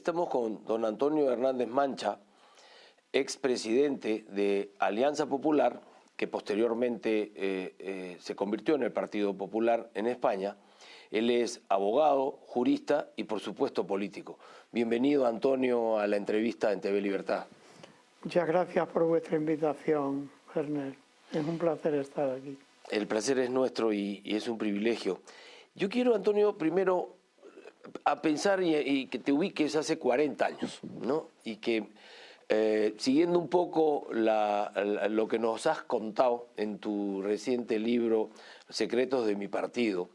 Estamos con don Antonio Hernández Mancha, expresidente de Alianza Popular, que posteriormente se convirtió en el Partido Popular en España. Él es abogado, jurista y, por supuesto, político. Bienvenido, Antonio, a la entrevista en TV Libertad. Muchas gracias por vuestra invitación, Ernest. Es un placer estar aquí. El placer es nuestro y es un privilegio. Yo quiero, Antonio, primero a pensar y que te ubiques hace 40 años, ¿no? Y que siguiendo un poco lo que nos has contado en tu reciente libro Secretos de mi partido,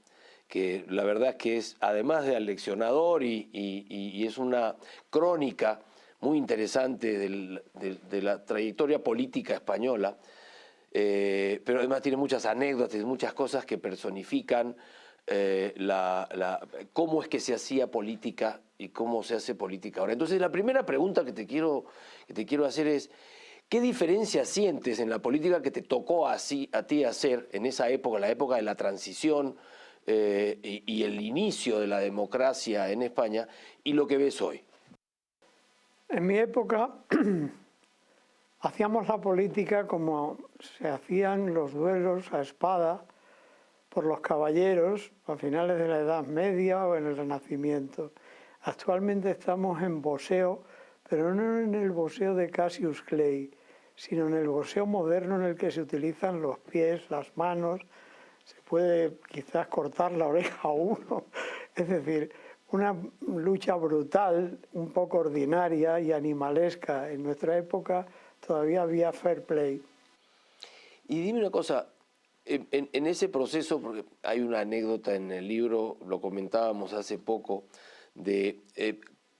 que la verdad es que es, además de aleccionador y es una crónica muy interesante de la trayectoria política española, pero además tiene muchas anécdotas, muchas cosas que personifican cómo es que se hacía política y cómo se hace política ahora. Entonces, la primera pregunta que te quiero hacer es, ¿qué diferencia sientes en la política que te tocó a ti hacer en esa época, la época de la transición y el inicio de la democracia en España, y lo que ves hoy? En mi época hacíamos la política como se hacían los duelos a espada por los caballeros a finales de la Edad Media o en el Renacimiento. Actualmente estamos en boxeo, pero no en el boxeo de Cassius Clay, sino en el boxeo moderno en el que se utilizan los pies, las manos, se puede quizás cortar la oreja a uno, es decir, una lucha brutal, un poco ordinaria y animalesca. En nuestra época todavía había fair play. Y dime una cosa, en ese proceso, porque hay una anécdota en el libro, lo comentábamos hace poco, de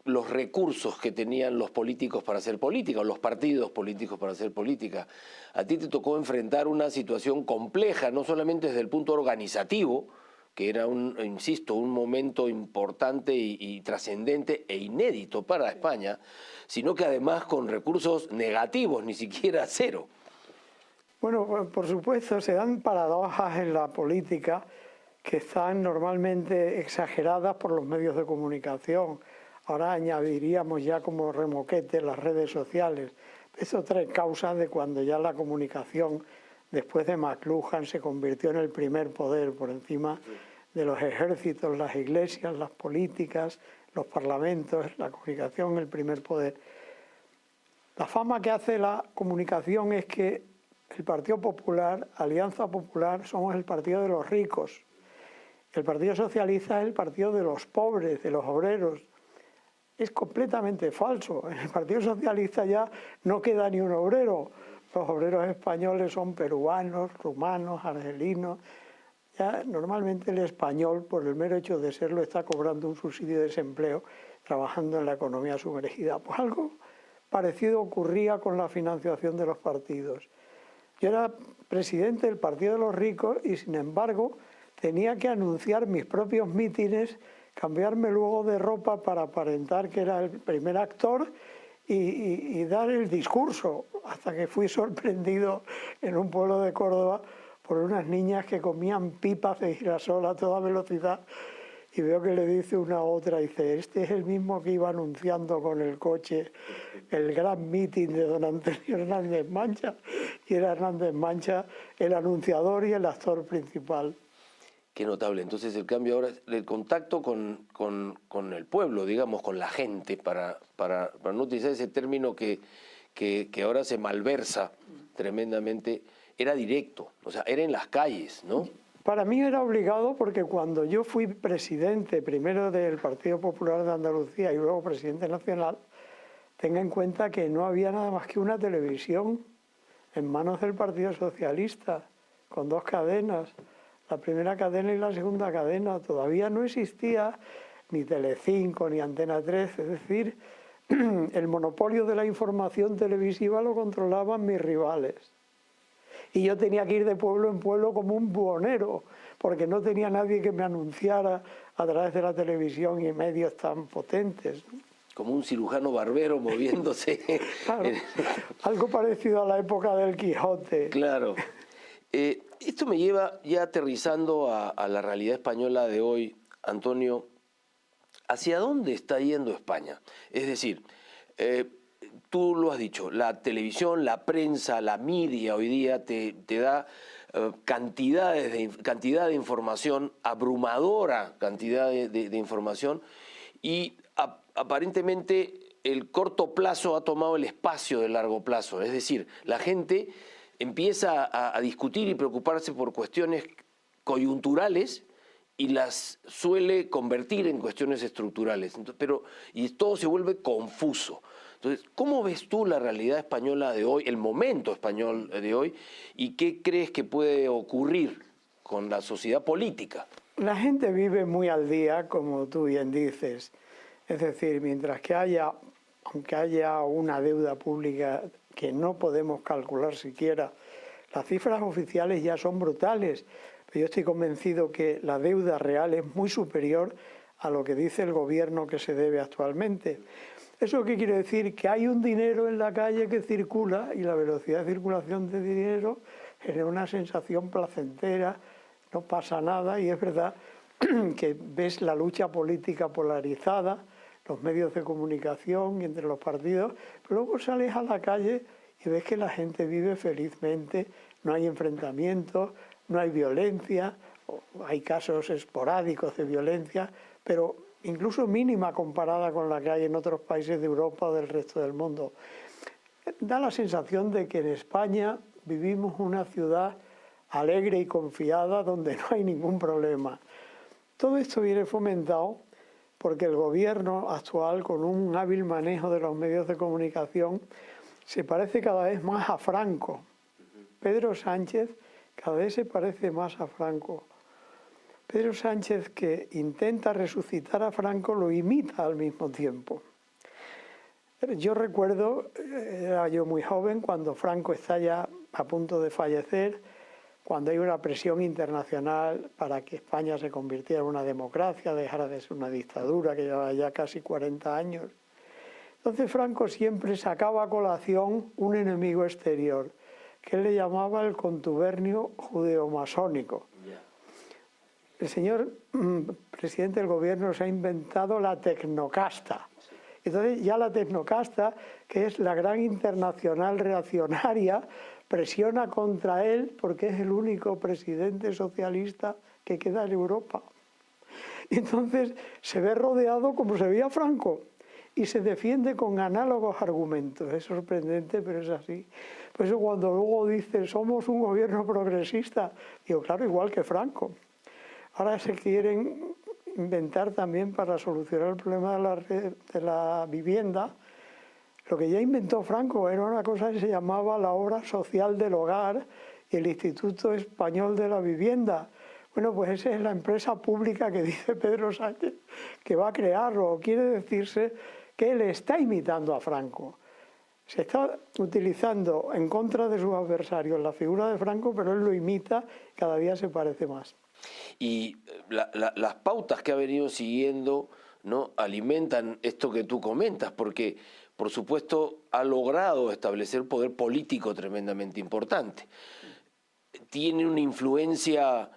los recursos que tenían los políticos para hacer política, o los partidos políticos para hacer política. A ti te tocó enfrentar una situación compleja, no solamente desde el punto organizativo, que era, insisto, un momento importante y trascendente e inédito para España, sino que además con recursos negativos, ni siquiera cero. Bueno, por supuesto, se dan paradojas en la política que están normalmente exageradas por los medios de comunicación. Ahora añadiríamos ya como remoquete las redes sociales. Eso trae causas de cuando ya la comunicación, después de McLuhan, se convirtió en el primer poder por encima de los ejércitos, las iglesias, las políticas, los parlamentos, la comunicación, el primer poder. La fama que hace la comunicación es que el Partido Popular, Alianza Popular, somos el partido de los ricos. El Partido Socialista es el partido de los pobres, de los obreros. Es completamente falso. En el Partido Socialista ya no queda ni un obrero. Los obreros españoles son peruanos, rumanos, argelinos. Ya normalmente el español, por el mero hecho de serlo, está cobrando un subsidio de desempleo trabajando en la economía sumergida. Pues algo parecido ocurría con la financiación de los partidos. Yo era presidente del Partido de los Ricos y, sin embargo, tenía que anunciar mis propios mítines, cambiarme luego de ropa para aparentar que era el primer actor y dar el discurso, hasta que fui sorprendido en un pueblo de Córdoba por unas niñas que comían pipas de girasol a toda velocidad, y veo que le dice una a otra, dice, este es el mismo que iba anunciando con el coche el gran mitin de don Antonio Hernández Mancha, y era Hernández Mancha el anunciador y el actor principal. Qué notable. Entonces el cambio ahora, el contacto con el pueblo, digamos, con la gente, para no utilizar ese término que ahora se malversa tremendamente, era directo, o sea, era en las calles, ¿no? Para mí era obligado porque cuando yo fui presidente primero del Partido Popular de Andalucía y luego presidente nacional, tenga en cuenta que no había nada más que una televisión en manos del Partido Socialista, con dos cadenas, la primera cadena y la segunda cadena. Todavía no existía ni Telecinco ni Antena 3, es decir, el monopolio de la información televisiva lo controlaban mis rivales. Y yo tenía que ir de pueblo en pueblo como un buhonero, porque no tenía nadie que me anunciara a través de la televisión y medios tan potentes. Como un cirujano barbero moviéndose. Claro, algo parecido a la época del Quijote. Claro. Esto me lleva, ya aterrizando a la realidad española de hoy, Antonio, ¿hacia dónde está yendo España? Es decir, tú lo has dicho, la televisión, la prensa, la media hoy día te da cantidad de información, abrumadora cantidad de información, y aparentemente el corto plazo ha tomado el espacio del largo plazo. Es decir, la gente empieza a discutir y preocuparse por cuestiones coyunturales y las suele convertir en cuestiones estructurales. Y todo se vuelve confuso. Entonces, ¿cómo ves tú la realidad española de hoy, el momento español de hoy, y qué crees que puede ocurrir con la sociedad política? La gente vive muy al día, como tú bien dices. Es decir, mientras que aunque haya una deuda pública que no podemos calcular siquiera, las cifras oficiales ya son brutales. Pero yo estoy convencido que la deuda real es muy superior a lo que dice el gobierno que se debe actualmente. ¿Eso qué quiere decir? Que hay un dinero en la calle que circula y la velocidad de circulación de dinero genera una sensación placentera, no pasa nada, y es verdad que ves la lucha política polarizada, los medios de comunicación y entre los partidos, pero luego sales a la calle y ves que la gente vive felizmente, no hay enfrentamientos, no hay violencia, hay casos esporádicos de violencia, pero incluso mínima comparada con la que hay en otros países de Europa o del resto del mundo. Da la sensación de que en España vivimos una ciudad alegre y confiada donde no hay ningún problema. Todo esto viene fomentado porque el gobierno actual, con un hábil manejo de los medios de comunicación, se parece cada vez más a Franco. Pedro Sánchez cada vez se parece más a Franco. Pedro Sánchez, que intenta resucitar a Franco, lo imita al mismo tiempo. Yo recuerdo, era yo muy joven, cuando Franco está ya a punto de fallecer, cuando hay una presión internacional para que España se convirtiera en una democracia, dejara de ser una dictadura que llevaba ya casi 40 años. Entonces Franco siempre sacaba a colación un enemigo exterior, que él le llamaba el contubernio judeo-masónico. El señor presidente del gobierno se ha inventado la tecnocasta. Entonces ya la tecnocasta, que es la gran internacional reaccionaria, presiona contra él porque es el único presidente socialista que queda en Europa. Entonces se ve rodeado como se veía Franco y se defiende con análogos argumentos. Es sorprendente, pero es así. Por eso cuando luego dice somos un gobierno progresista, digo, claro, igual que Franco. Ahora se quieren inventar también para solucionar el problema de la vivienda. Lo que ya inventó Franco era una cosa que se llamaba la obra social del hogar y el Instituto Español de la Vivienda. Bueno, pues esa es la empresa pública que dice Pedro Sánchez que va a crearlo. Quiere decirse que él está imitando a Franco. Se está utilizando en contra de sus adversarios la figura de Franco, pero él lo imita, cada día se parece más. Y las pautas que ha venido siguiendo, ¿no?, alimentan esto que tú comentas, porque por supuesto ha logrado establecer poder político tremendamente importante. Tiene una influencia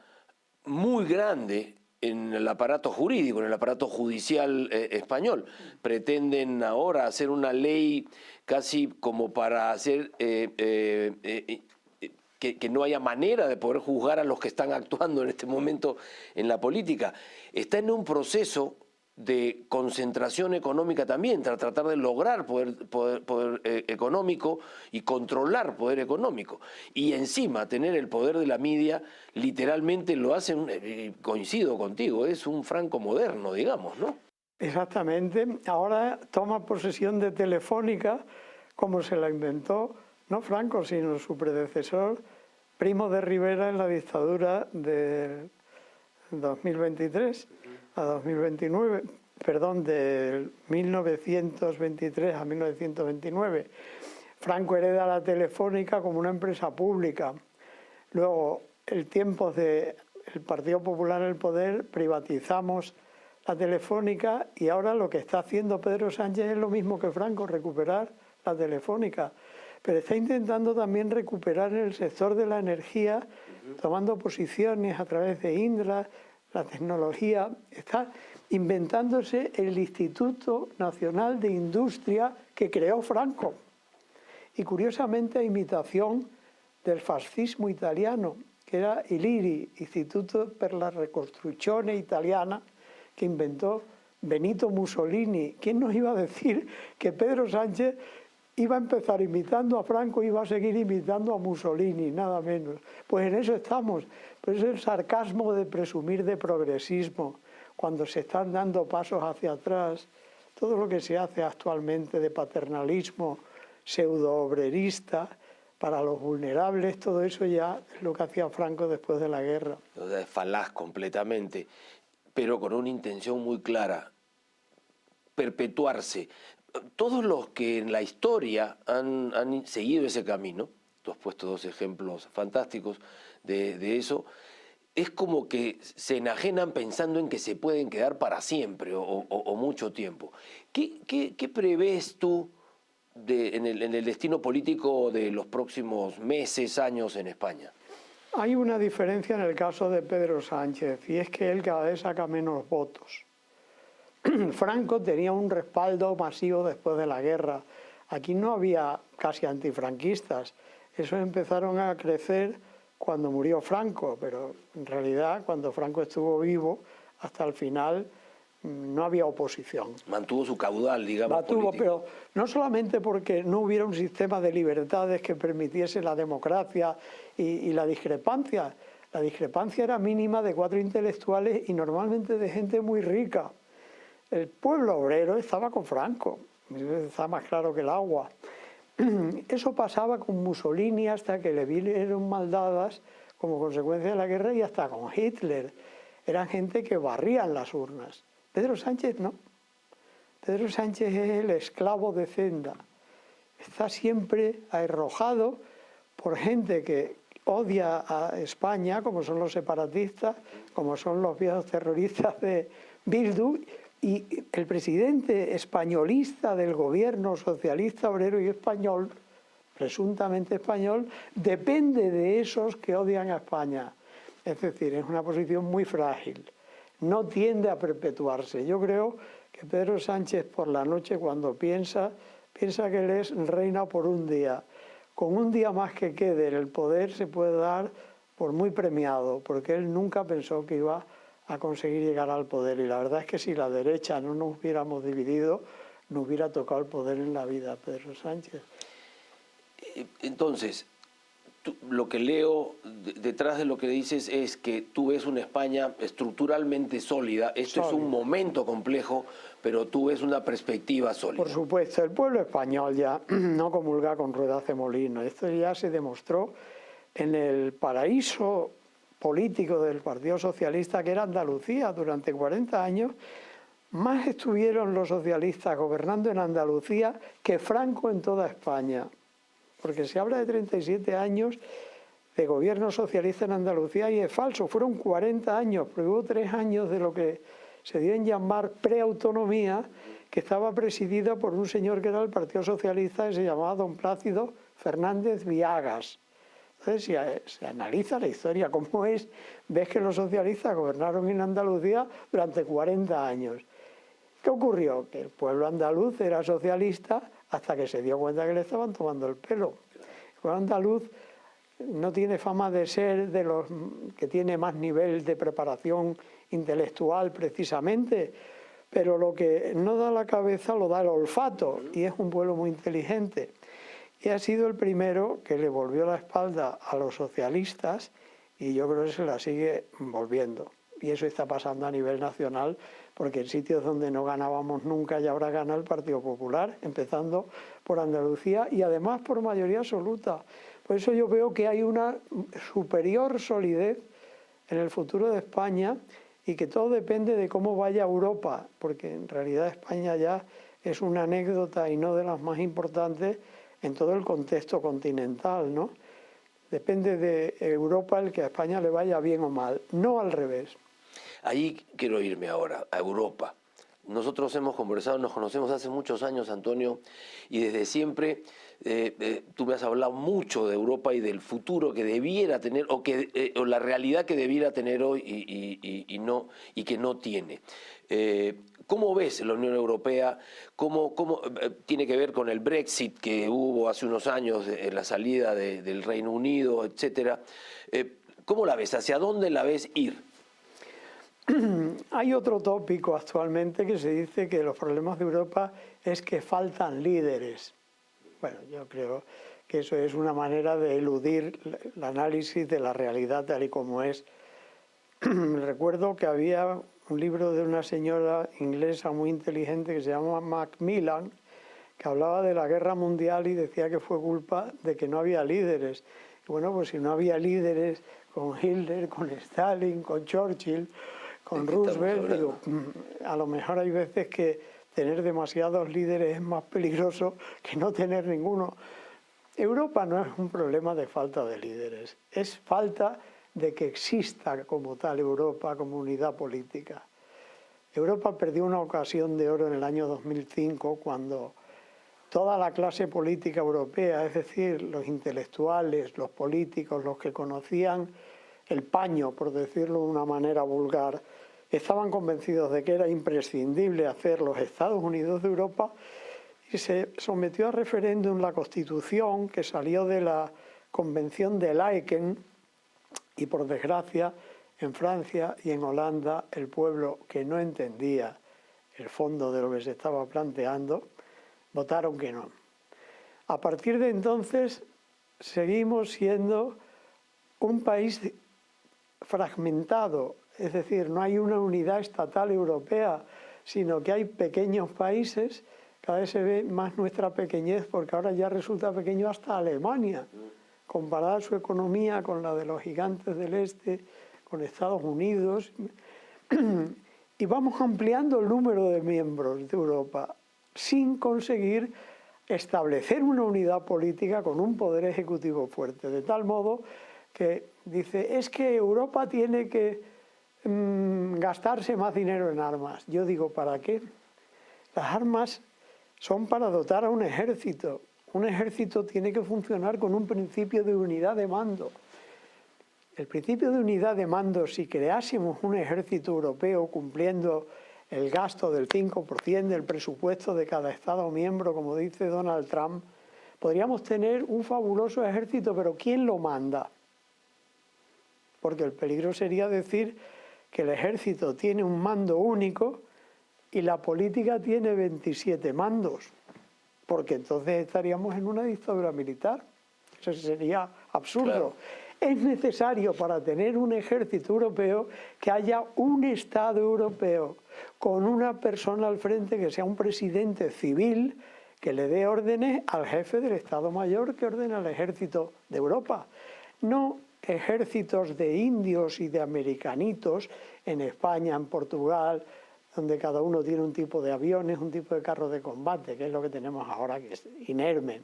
muy grande en el aparato jurídico, en el aparato judicial español. Pretenden ahora hacer una ley casi como para hacer que no haya manera de poder juzgar a los que están actuando en este momento en la política. Está en un proceso de concentración económica también, para tratar de lograr poder económico y controlar poder económico. Y encima tener el poder de la media, literalmente lo hacen, coincido contigo, es un Franco moderno, digamos, ¿no? Exactamente. Ahora toma posesión de Telefónica, como se la inventó, no Franco, sino su predecesor, Primo de Rivera, en la dictadura de 2023 a 2029, perdón, de 1923 a 1929. Franco hereda la Telefónica como una empresa pública. Luego, el tiempo del Partido Popular en el poder, privatizamos la Telefónica y ahora lo que está haciendo Pedro Sánchez es lo mismo que Franco, recuperar la Telefónica. Pero está intentando también recuperar en el sector de la energía, tomando posiciones a través de Indra, la tecnología, está inventándose el Instituto Nacional de Industria que creó Franco. Y curiosamente a imitación del fascismo italiano, que era el IRI, Instituto per la Ricostruzione Italiana, que inventó Benito Mussolini. ¿Quién nos iba a decir que Pedro Sánchez iba a empezar imitando a Franco y iba a seguir imitando a Mussolini, nada menos? Pues en eso estamos. Pues es el sarcasmo de presumir de progresismo, cuando se están dando pasos hacia atrás. Todo lo que se hace actualmente de paternalismo pseudo-obrerista para los vulnerables, todo eso ya es lo que hacía Franco después de la guerra. O sea, es falaz completamente, pero con una intención muy clara: perpetuarse. Todos los que en la historia han seguido ese camino, tú has puesto dos ejemplos fantásticos de eso, es como que se enajenan pensando en que se pueden quedar para siempre o mucho tiempo. ¿Qué prevés tú en el destino político de los próximos meses, años en España? Hay una diferencia en el caso de Pedro Sánchez, y es que él cada vez saca menos votos. Franco tenía un respaldo masivo después de la guerra. Aquí no había casi antifranquistas. Esos empezaron a crecer cuando murió Franco, pero en realidad cuando Franco estuvo vivo, hasta el final no había oposición. Mantuvo su caudal, digamos, Mantuvo, político. pero no solamente porque no hubiera un sistema de libertades que permitiese la democracia y la discrepancia. La discrepancia era mínima de 4 intelectuales y normalmente de gente muy rica. El pueblo obrero estaba con Franco, está más claro que el agua. Eso pasaba con Mussolini hasta que le vinieron maldadas como consecuencia de la guerra, y hasta con Hitler. Eran gente que barrían las urnas. Pedro Sánchez no. Pedro Sánchez es el esclavo de Zenda. Está siempre arrojado por gente que odia a España, como son los separatistas, como son los viejos terroristas de Bildu, y el presidente españolista del gobierno socialista obrero y español, presuntamente español, depende de esos que odian a España. Es decir, es una posición muy frágil, no tiende a perpetuarse. Yo creo que Pedro Sánchez por la noche, cuando piensa que él es reina por un día. Con un día más que quede en el poder se puede dar por muy premiado, porque él nunca pensó que iba a conseguir llegar al poder, y la verdad es que si la derecha no nos hubiéramos dividido, no hubiera tocado el poder en la vida a Pedro Sánchez. Entonces, lo que leo detrás de lo que dices es que tú ves una España estructuralmente sólida. Esto es un momento complejo, pero tú ves una perspectiva sólida. Por supuesto, el pueblo español ya no comulga con ruedas de molino. Esto ya se demostró en el paraíso político del Partido Socialista, que era Andalucía. Durante 40 años más estuvieron los socialistas gobernando en Andalucía que Franco en toda España, porque se habla de 37 años de gobierno socialista en Andalucía y es falso. Fueron 40 años, porque hubo 3 años de lo que se dio en llamar preautonomía, que estaba presidida por un señor que era del Partido Socialista, que se llamaba don Plácido Fernández Viagas. Entonces, si se analiza la historia como es, ves que los socialistas gobernaron en Andalucía durante 40 años. ¿Qué ocurrió? Que el pueblo andaluz era socialista hasta que se dio cuenta que le estaban tomando el pelo. El pueblo andaluz no tiene fama de ser de los que tiene más nivel de preparación intelectual precisamente, pero lo que no da la cabeza lo da el olfato, y es un pueblo muy inteligente. Y ha sido el primero que le volvió la espalda a los socialistas, y yo creo que se la sigue volviendo. Y eso está pasando a nivel nacional, porque en sitios donde no ganábamos nunca y ahora gana el Partido Popular, empezando por Andalucía y además por mayoría absoluta. Por eso yo veo que hay una superior solidez en el futuro de España, y que todo depende de cómo vaya Europa, porque en realidad España ya es una anécdota y no de las más importantes en todo el contexto continental, ¿no? Depende de Europa el que a España le vaya bien o mal, no al revés. Ahí quiero irme ahora, a Europa. nosotros hemos conversado, nos conocemos hace muchos años, Antonio, y desde siempre tú me has hablado mucho de Europa y del futuro que debiera tener, o la realidad que debiera tener hoy y que no tiene. ¿Cómo ves la Unión Europea? ¿Cómo tiene que ver con el Brexit que hubo hace unos años, la salida del Reino Unido, etcétera? ¿Cómo la ves? ¿Hacia dónde la ves ir? Hay otro tópico actualmente que se dice que los problemas de Europa es que faltan líderes. Bueno, yo creo que eso es una manera de eludir el análisis de la realidad tal y como es. Recuerdo que había un libro de una señora inglesa muy inteligente que se llama Macmillan, que hablaba de la guerra mundial y decía que fue culpa de que no había líderes. Y bueno, pues si no había líderes con Hitler, con Stalin, con Churchill, con Roosevelt, digo, a lo mejor hay veces que tener demasiados líderes es más peligroso que no tener ninguno. Europa no es un problema de falta de líderes, es falta de que exista como tal Europa, como unidad política. Europa perdió una ocasión de oro en el año 2005 cuando toda la clase política europea, es decir, los intelectuales, los políticos, los que conocían el paño, por decirlo de una manera vulgar, estaban convencidos de que era imprescindible hacer los Estados Unidos de Europa y se sometió a referéndum la Constitución que salió de la Convención de Laeken y, por desgracia, en Francia y en Holanda el pueblo que no entendía el fondo de lo que se estaba planteando votaron que no. A partir de entonces seguimos siendo un país fragmentado, es decir, no hay una unidad estatal europea, sino que hay pequeños países. Cada vez se ve más nuestra pequeñez porque ahora ya resulta pequeño hasta Alemania, comparada su economía con la de los gigantes del este, con Estados Unidos, y vamos ampliando el número de miembros de Europa sin conseguir establecer una unidad política con un poder ejecutivo fuerte, de tal modo que dice, es que Europa tiene que gastarse más dinero en armas. Yo digo, ¿para qué? Las armas son para dotar a un ejército. Un ejército tiene que funcionar con un principio de unidad de mando. El principio de unidad de mando, si creásemos un ejército europeo cumpliendo el gasto del 5% del presupuesto de cada Estado miembro, como dice Donald Trump, podríamos tener un fabuloso ejército, pero ¿quién lo manda? Porque el peligro sería decir que el ejército tiene un mando único y la política tiene 27 mandos, porque entonces estaríamos en una dictadura militar. Eso sería absurdo. Claro. Es necesario para tener un ejército europeo que haya un Estado europeo con una persona al frente que sea un presidente civil que le dé órdenes al jefe del Estado Mayor que ordena al ejército de Europa. No ejércitos de indios y de americanitos en España, en Portugal, donde cada uno tiene un tipo de aviones, un tipo de carro de combate, que es lo que tenemos ahora, que es inerme.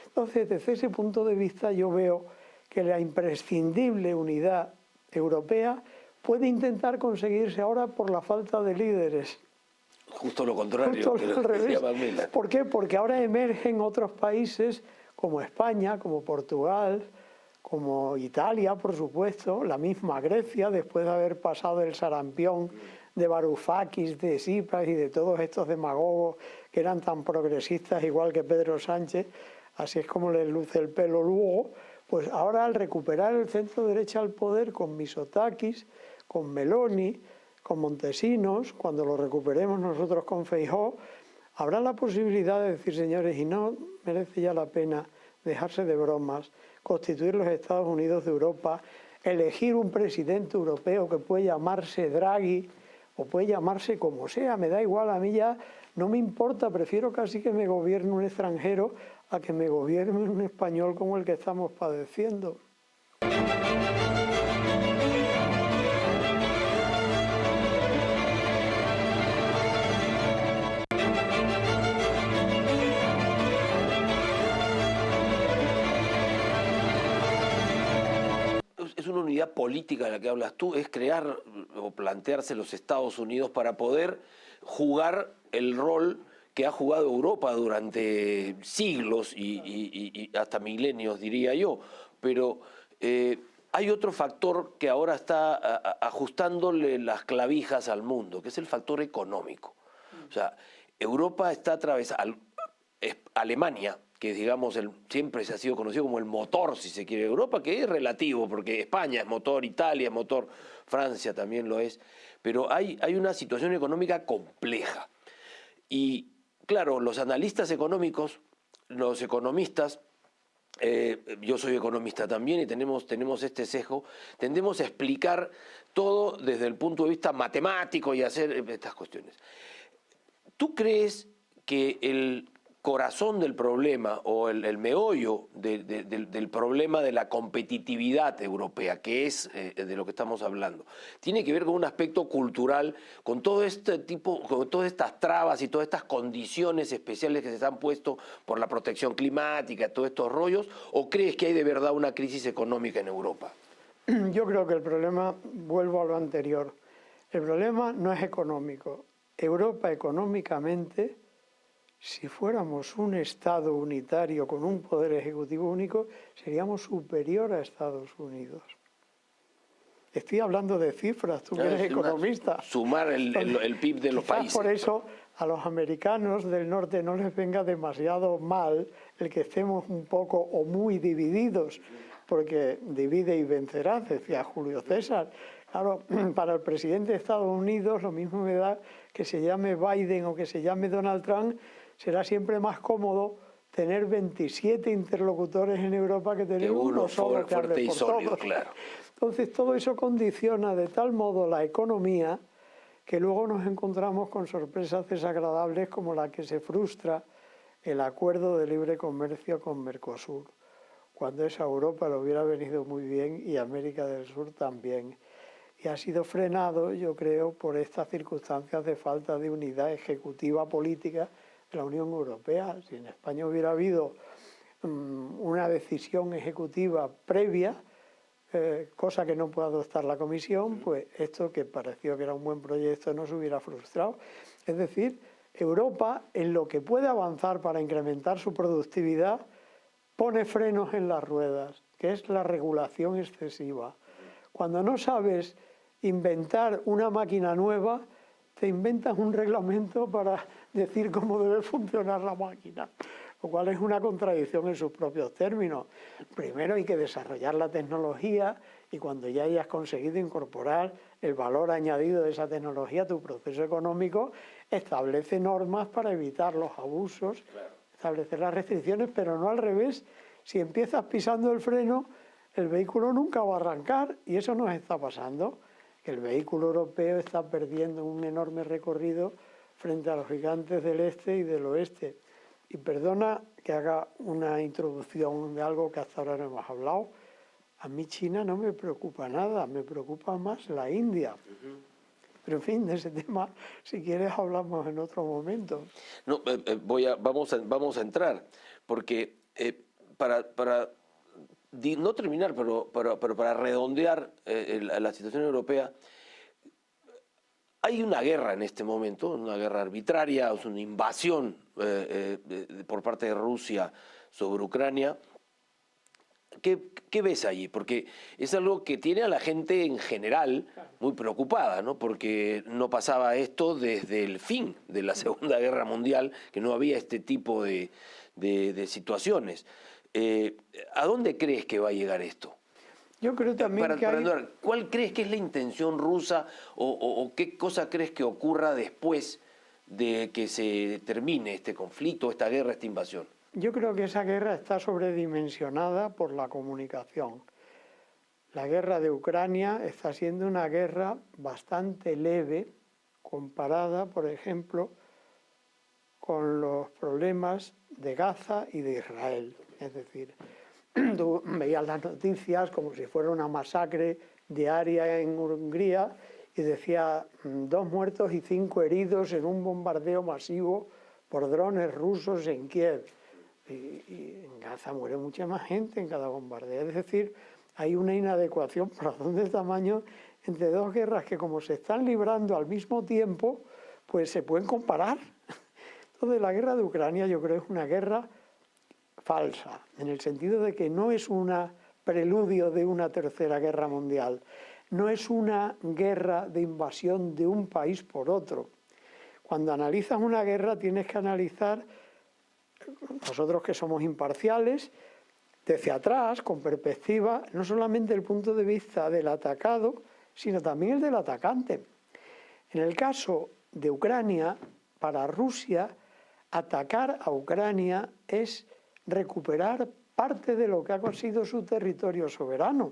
Entonces, desde ese punto de vista yo veo que la imprescindible unidad europea puede intentar conseguirse ahora por la falta de líderes. Justo lo contrario. Justo al revés. ¿Por qué? Porque ahora emergen otros países como España, como Portugal, como Italia, por supuesto, la misma Grecia, después de haber pasado el sarampión de Varoufakis, de Tsipras y de todos estos demagogos que eran tan progresistas igual que Pedro Sánchez, así es como les luce el pelo luego. Pues ahora al recuperar el centro derecha al poder con Mitsotakis, con Meloni, con Montesinos, cuando lo recuperemos nosotros con Feijóo, habrá la posibilidad de decir, señores, y no merece ya la pena dejarse de bromas, constituir los Estados Unidos de Europa, elegir un presidente europeo que puede llamarse Draghi o puede llamarse como sea, me da igual, a mí ya no me importa, prefiero casi que me gobierne un extranjero a que me gobierne un español como el que estamos padeciendo. Es una unidad política de la que hablas tú, es crear o plantearse los Estados Unidos para poder jugar el rol que ha jugado Europa durante siglos y hasta milenios, diría yo. Pero hay otro factor que ahora está ajustándole las clavijas al mundo, que es el factor económico. O sea, Europa está atravesando, Alemania, que digamos siempre se ha sido conocido como el motor, si se quiere, de Europa, que es relativo, porque España es motor, Italia es motor, Francia también lo es, pero hay una situación económica compleja. Y claro, los analistas económicos, los economistas, yo soy economista también y tenemos este sesgo, tendemos a explicar todo desde el punto de vista matemático y hacer estas cuestiones. ¿Tú crees que el corazón del problema o el meollo del problema de la competitividad europea, que es de lo que estamos hablando, tiene que ver con un aspecto cultural, con todo este tipo, con todas estas trabas y todas estas condiciones especiales que se han puesto por la protección climática, todos estos rollos, o crees que hay de verdad una crisis económica en Europa? Yo creo que el problema, vuelvo a lo anterior, el problema no es económico. Europa económicamente, si fuéramos un Estado unitario con un poder ejecutivo único, seríamos superior a Estados Unidos. Estoy hablando de cifras, tú que eres economista. Sumar el PIB de los países. Por eso a los americanos del norte no les venga demasiado mal el que estemos un poco o muy divididos, porque divide y vencerá, decía Julio César. Claro, para el presidente de Estados Unidos lo mismo me da que se llame Biden o que se llame Donald Trump, será siempre más cómodo tener 27 interlocutores en Europa que tener uno solo que hable por todos. Claro. Entonces todo eso condiciona de tal modo la economía que luego nos encontramos con sorpresas desagradables como la que se frustra el acuerdo de libre comercio con Mercosur, cuando esa Europa le hubiera venido muy bien y América del Sur también. Y ha sido frenado, yo creo, por estas circunstancias de falta de unidad ejecutiva política de la Unión Europea. Si en España hubiera habido una decisión ejecutiva previa, cosa que no puede adoptar la Comisión, pues esto que pareció que era un buen proyecto no se hubiera frustrado. Es decir, Europa, en lo que puede avanzar para incrementar su productividad, pone frenos en las ruedas, que es la regulación excesiva. Cuando no sabes inventar una máquina nueva, te inventas un reglamento para decir cómo debe funcionar la máquina, lo cual es una contradicción en sus propios términos. Primero hay que desarrollar la tecnología y cuando ya hayas conseguido incorporar el valor añadido de esa tecnología a tu proceso económico, establece normas para evitar los abusos, establecer las restricciones, pero no al revés. Si empiezas pisando el freno, el vehículo nunca va a arrancar y eso nos está pasando, que el vehículo europeo está perdiendo un enorme recorrido frente a los gigantes del este y del oeste. Y perdona que haga una introducción de algo que hasta ahora no hemos hablado. A mí China no me preocupa nada, me preocupa más la India. Pero en fin, de ese tema, si quieres, hablamos en otro momento. No, vamos a entrar, porque para no terminar, pero para redondear la situación europea, hay una guerra en este momento, una guerra arbitraria, es una invasión por parte de Rusia sobre Ucrania. ¿Qué ves allí? Porque es algo que tiene a la gente en general muy preocupada, ¿no? Porque no pasaba esto desde el fin de la Segunda Guerra Mundial, que no había este tipo de situaciones. ¿A dónde crees que va a llegar esto? Yo creo también ¿Cuál crees que es la intención rusa o qué cosa crees que ocurra después de que se termine este conflicto, esta guerra, esta invasión? Yo creo que esa guerra está sobredimensionada por la comunicación. La guerra de Ucrania está siendo una guerra bastante leve comparada, por ejemplo, con los problemas de Gaza y de Israel. Es decir, tú veías las noticias como si fuera una masacre diaria en Hungría y decía 2 muertos y 5 heridos en un bombardeo masivo por drones rusos en Kiev. Y en Gaza muere mucha más gente en cada bombardeo. Es decir, hay una inadecuación por razón del tamaño entre dos guerras que, como se están librando al mismo tiempo, pues se pueden comparar. Entonces la guerra de Ucrania yo creo es una guerra falsa, en el sentido de que no es un preludio de una tercera guerra mundial, no es una guerra de invasión de un país por otro. Cuando analizas una guerra tienes que analizar, nosotros que somos imparciales, desde atrás, con perspectiva, no solamente el punto de vista del atacado, sino también el del atacante. En el caso de Ucrania, para Rusia, atacar a Ucrania es recuperar parte de lo que ha sido su territorio soberano.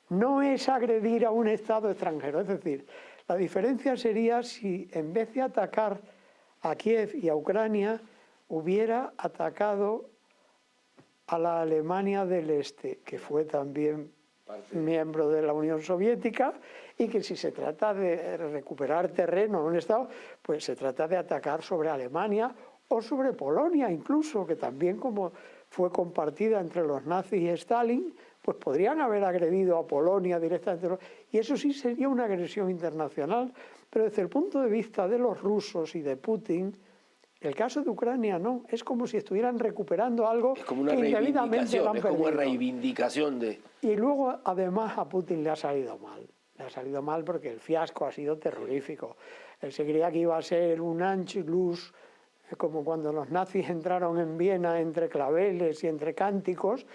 No es agredir a un Estado extranjero, es decir, la diferencia sería si en vez de atacar a Kiev y a Ucrania, hubiera atacado a la Alemania del Este, que fue también miembro de la Unión Soviética, y que si se trata de recuperar terreno en un Estado, pues se trata de atacar sobre Alemania o sobre Polonia incluso, que también como fue compartida entre los nazis y Stalin, pues podrían haber agredido a Polonia directamente, y eso sí sería una agresión internacional, pero desde el punto de vista de los rusos y de Putin, el caso de Ucrania no, es como si estuvieran recuperando algo Es como una que indebidamente lo han reivindicación, es como una perdido. reivindicación de... Y luego, además, a Putin le ha salido mal. Le ha salido mal porque el fiasco ha sido terrorífico. Él se creía que iba a ser un Anschluss, como cuando los nazis entraron en Viena entre claveles y entre cánticos,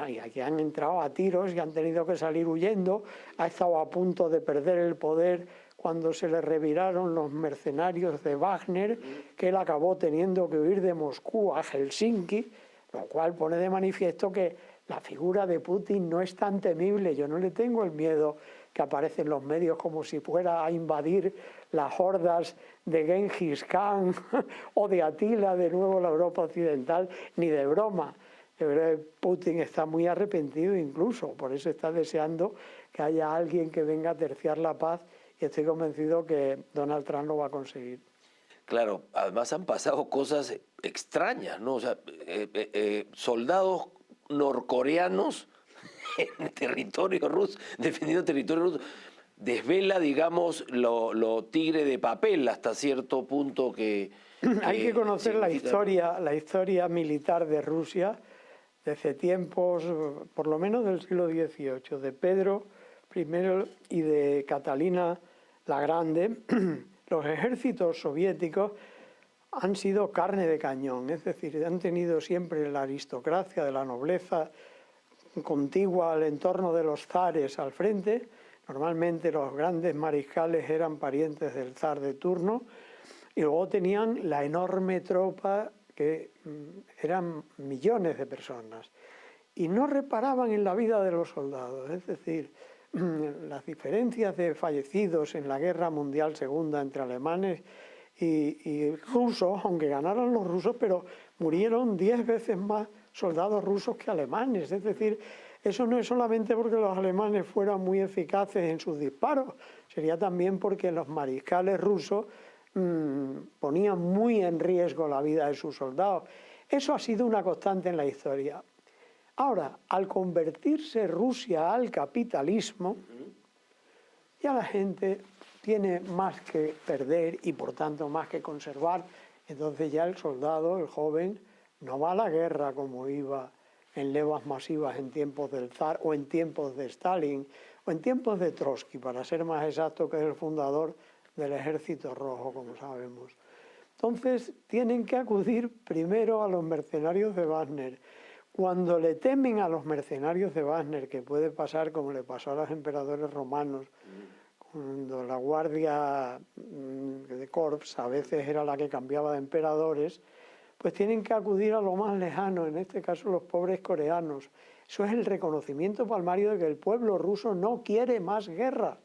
y aquí han entrado a tiros y han tenido que salir huyendo. Ha estado a punto de perder el poder cuando se le reviraron los mercenarios de Wagner, que él acabó teniendo que huir de Moscú a Helsinki, lo cual pone de manifiesto que la figura de Putin no es tan temible. Yo no le tengo el miedo que aparece en los medios como si fuera a invadir las hordas de Genghis Khan o de Atila de nuevo la Europa occidental, ni de broma. Yo creo que Putin está muy arrepentido incluso, por eso está deseando que haya alguien que venga a terciar la paz, y estoy convencido que Donald Trump lo va a conseguir. Claro, además han pasado cosas extrañas, ¿no? O sea, soldados norcoreanos en territorio ruso, defendiendo territorio ruso, desvela, digamos, lo tigre de papel hasta cierto punto que... Hay que conocer la significa... historia militar de Rusia desde tiempos, por lo menos del siglo XVIII, de Pedro I y de Catalina la Grande. Los ejércitos soviéticos han sido carne de cañón, es decir, han tenido siempre la aristocracia de la nobleza contigua al entorno de los zares al frente. Normalmente los grandes mariscales eran parientes del zar de turno, y luego tenían la enorme tropa que eran millones de personas y no reparaban en la vida de los soldados, es decir, las diferencias de fallecidos en la Guerra Mundial Segunda entre alemanes y rusos, aunque ganaron los rusos, pero murieron 10 veces más soldados rusos que alemanes, es decir, eso no es solamente porque los alemanes fueran muy eficaces en sus disparos, sería también porque los mariscales rusos ponían muy en riesgo la vida de sus soldados. Eso ha sido una constante en la historia. Ahora, al convertirse Rusia al capitalismo, ya la gente tiene más que perder y por tanto más que conservar. Entonces ya el soldado, el joven, no va a la guerra como iba en levas masivas en tiempos del zar o en tiempos de Stalin o en tiempos de Trotsky, para ser más exacto, que es el fundador del Ejército Rojo, como sabemos. Entonces tienen que acudir primero a los mercenarios de Wagner. Cuando le temen a los mercenarios de Wagner, que puede pasar como le pasó a los emperadores romanos, cuando la guardia de corps a veces era la que cambiaba de emperadores, pues tienen que acudir a lo más lejano, en este caso los pobres coreanos. Eso es el reconocimiento palmario de que el pueblo ruso no quiere más guerra,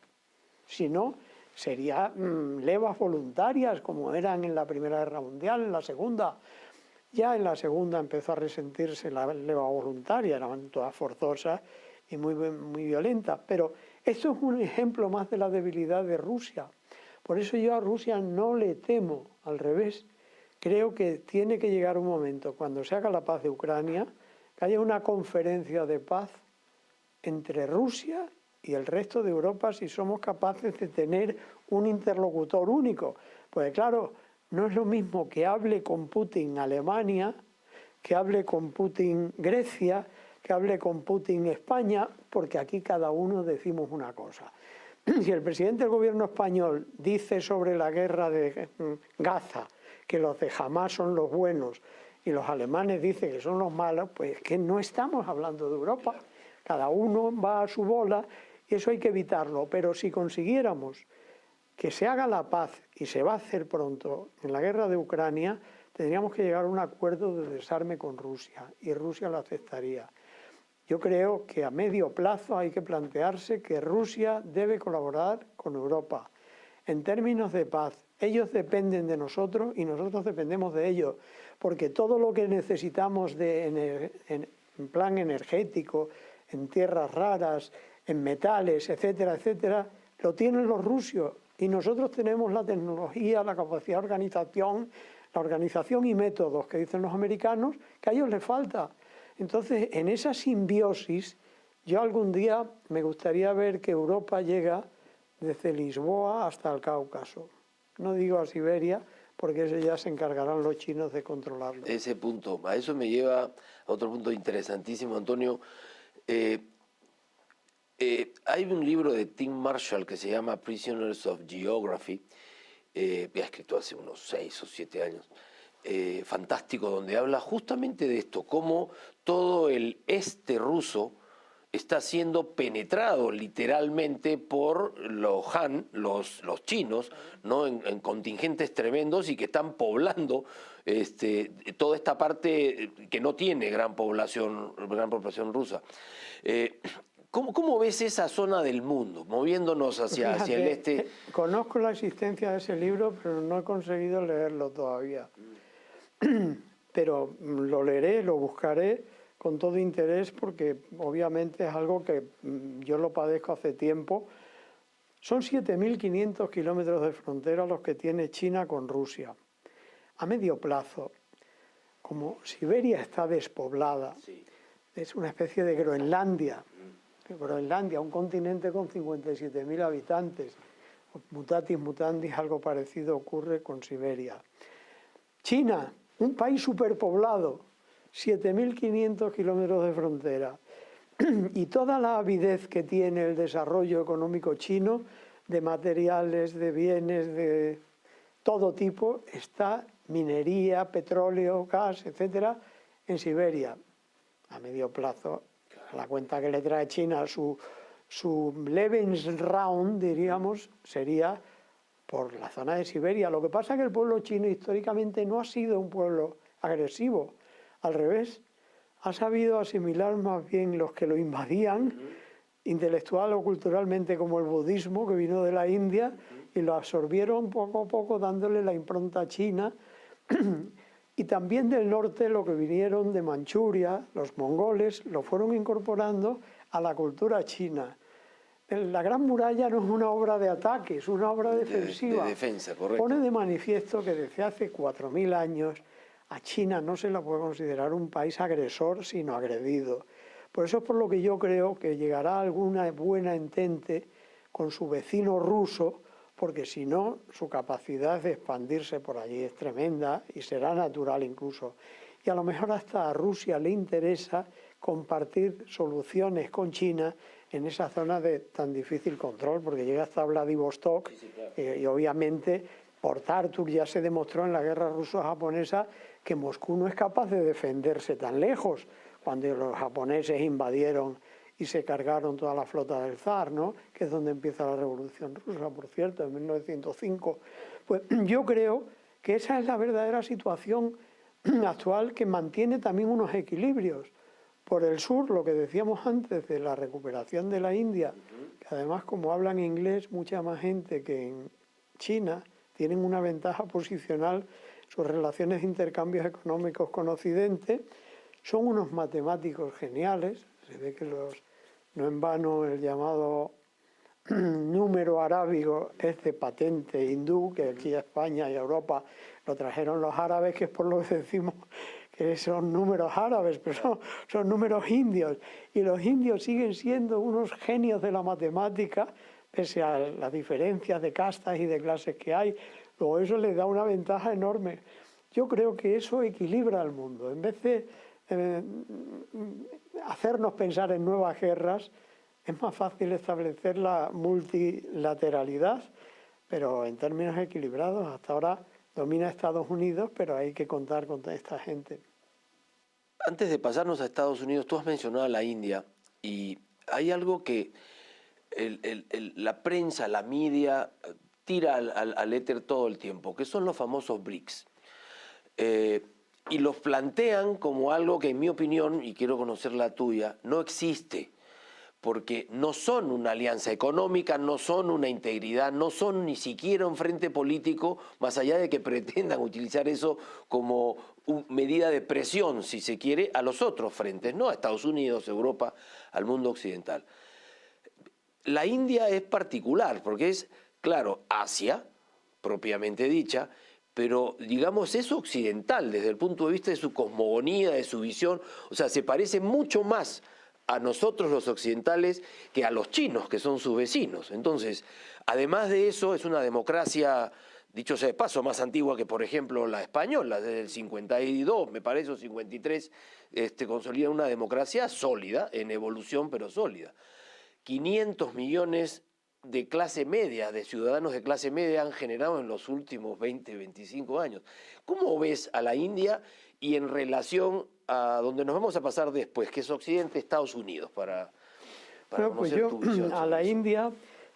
sino sería levas voluntarias como eran en la Primera Guerra Mundial, en la Segunda. Ya en la Segunda empezó a resentirse la leva voluntaria, eran todas forzosas y muy violentas, pero esto es un ejemplo más de la debilidad de Rusia. Por eso yo a Rusia no le temo, al revés. Creo que tiene que llegar un momento, cuando se haga la paz de Ucrania, que haya una conferencia de paz entre Rusia y el resto de Europa si somos capaces de tener un interlocutor único. Pues claro, no es lo mismo que hable con Putin Alemania, que hable con Putin Grecia, que hable con Putin España, porque aquí cada uno decimos una cosa. Si el presidente del gobierno español dice sobre la guerra de Gaza que los de Hamás son los buenos y los alemanes dicen que son los malos, pues es que no estamos hablando de Europa. Cada uno va a su bola y eso hay que evitarlo. Pero si consiguiéramos que se haga la paz, y se va a hacer pronto, en la guerra de Ucrania, tendríamos que llegar a un acuerdo de desarme con Rusia, y Rusia lo aceptaría. Yo creo que a medio plazo hay que plantearse que Rusia debe colaborar con Europa en términos de paz. Ellos dependen de nosotros y nosotros dependemos de ellos, porque todo lo que necesitamos en plan energético, en tierras raras, en metales, etcétera, etcétera, lo tienen los rusos y nosotros tenemos la tecnología, la capacidad de organización, la organización y métodos que dicen los americanos que a ellos les falta. Entonces, en esa simbiosis, yo algún día me gustaría ver que Europa llega desde Lisboa hasta el Cáucaso. No digo a Siberia, porque eso ya se encargarán los chinos de controlarlo. Ese punto, a eso me lleva a otro punto interesantísimo, Antonio. Hay un libro de Tim Marshall que se llama Prisoners of Geography, que ha escrito hace unos 6 o 7 años, fantástico, donde habla justamente de esto, cómo todo el este ruso está siendo penetrado literalmente por los Han, los chinos, ¿no? en contingentes tremendos y que están poblando toda esta parte que no tiene gran población rusa. ¿Cómo ves esa zona del mundo, moviéndonos hacia el este? Conozco la existencia de ese libro, pero no he conseguido leerlo todavía. Pero lo leeré, lo buscaré con todo interés, porque obviamente es algo que yo lo padezco hace tiempo. Son 7.500 kilómetros de frontera los que tiene China con Rusia. A medio plazo, como Siberia está despoblada, sí, es una especie de Groenlandia, un continente con 57.000 habitantes. Mutatis mutandis, algo parecido ocurre con Siberia. China, un país superpoblado, 7.500 kilómetros de frontera. Y toda la avidez que tiene el desarrollo económico chino, de materiales, de bienes, de todo tipo, está minería, petróleo, gas, etcétera, en Siberia. A medio plazo, la cuenta que le trae China, su Lebensraum, diríamos, sería por la zona de Siberia. Lo que pasa es que el pueblo chino históricamente no ha sido un pueblo agresivo, al revés, ha sabido asimilar más bien los que lo invadían, intelectual o culturalmente, como el budismo, que vino de la India, y lo absorbieron poco a poco dándole la impronta china, y también del norte, lo que vinieron de Manchuria, los mongoles, lo fueron incorporando a la cultura china. La Gran Muralla no es una obra de ataque, es una obra defensiva. De defensa, correcto. Pone de manifiesto que desde hace 4.000 años a China no se la puede considerar un país agresor, sino agredido. Por eso es por lo que yo creo que llegará alguna buena entente con su vecino ruso, porque si no, su capacidad de expandirse por allí es tremenda y será natural incluso. Y a lo mejor hasta a Rusia le interesa compartir soluciones con China en esa zona de tan difícil control, porque llega hasta Vladivostok, sí, claro. Y obviamente Port Arthur ya se demostró en la guerra ruso-japonesa que Moscú no es capaz de defenderse tan lejos, cuando los japoneses invadieron y se cargaron toda la flota del zar, ¿no? Que es donde empieza la Revolución Rusa, por cierto, en 1905. Pues yo creo que esa es la verdadera situación actual, que mantiene también unos equilibrios. Por el sur, lo que decíamos antes de la recuperación de la India, que además, como hablan inglés mucha más gente que en China, tienen una ventaja posicional, sus relaciones de intercambios económicos con Occidente, son unos matemáticos geniales. Se ve que no en vano el llamado número arábigo es de patente hindú, que aquí a España y a Europa lo trajeron los árabes, que es por lo que decimos que son números árabes, pero son números indios. Y los indios siguen siendo unos genios de la matemática, pese a las diferencias de castas y de clases que hay. Luego eso les da una ventaja enorme. Yo creo que eso equilibra al mundo. En vez de hacernos pensar en nuevas guerras, es más fácil establecer la multilateralidad, pero en términos equilibrados. Hasta ahora domina Estados Unidos, pero hay que contar con esta gente. Antes de pasarnos a Estados Unidos, tú has mencionado a la India y hay algo que la prensa, la media, tira al éter todo el tiempo, que son los famosos BRICS. Y los plantean como algo que, en mi opinión, y quiero conocer la tuya, no existe, porque no son una alianza económica, no son una integridad, no son ni siquiera un frente político, más allá de que pretendan utilizar eso como medida de presión, si se quiere, a los otros frentes, ¿no? A Estados Unidos, Europa, al mundo occidental. La India es particular, porque es, claro, Asia, propiamente dicha, pero digamos es occidental desde el punto de vista de su cosmogonía, de su visión, o sea, se parece mucho más a nosotros los occidentales que a los chinos, que son sus vecinos. Entonces, además de eso, es una democracia, dicho sea de paso, más antigua que, por ejemplo, la española, desde el 52, me parece, o 53, consolida una democracia sólida, en evolución, pero sólida. 500 millones de clase media, de ciudadanos de clase media han generado en los últimos 20, 25 años. ¿Cómo ves a la India y en relación a donde nos vamos a pasar después, que es Occidente, Estados Unidos, para conocer tu visión? A la India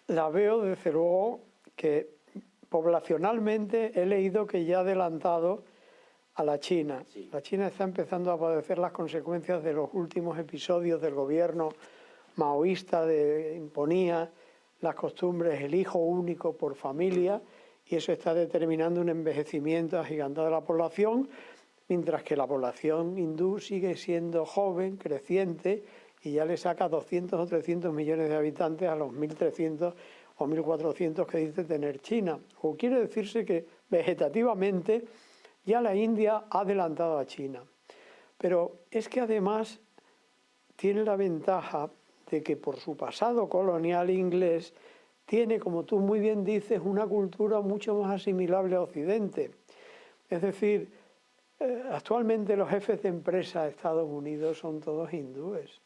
la veo desde luego que poblacionalmente he leído que ya ha adelantado a la China. Sí. La China está empezando a padecer las consecuencias de los últimos episodios del gobierno maoísta, imponía las costumbres, el hijo único por familia, y eso está determinando un envejecimiento agigantado de la población, mientras que la población hindú sigue siendo joven, creciente, y ya le saca 200 o 300 millones de habitantes a los 1.300 o 1.400 que dice tener China. O quiere decirse que vegetativamente ya la India ha adelantado a China. Pero es que además tiene la ventaja de que por su pasado colonial inglés tiene, como tú muy bien dices, una cultura mucho más asimilable a Occidente. Es decir, actualmente los jefes de empresa de Estados Unidos son todos hindúes.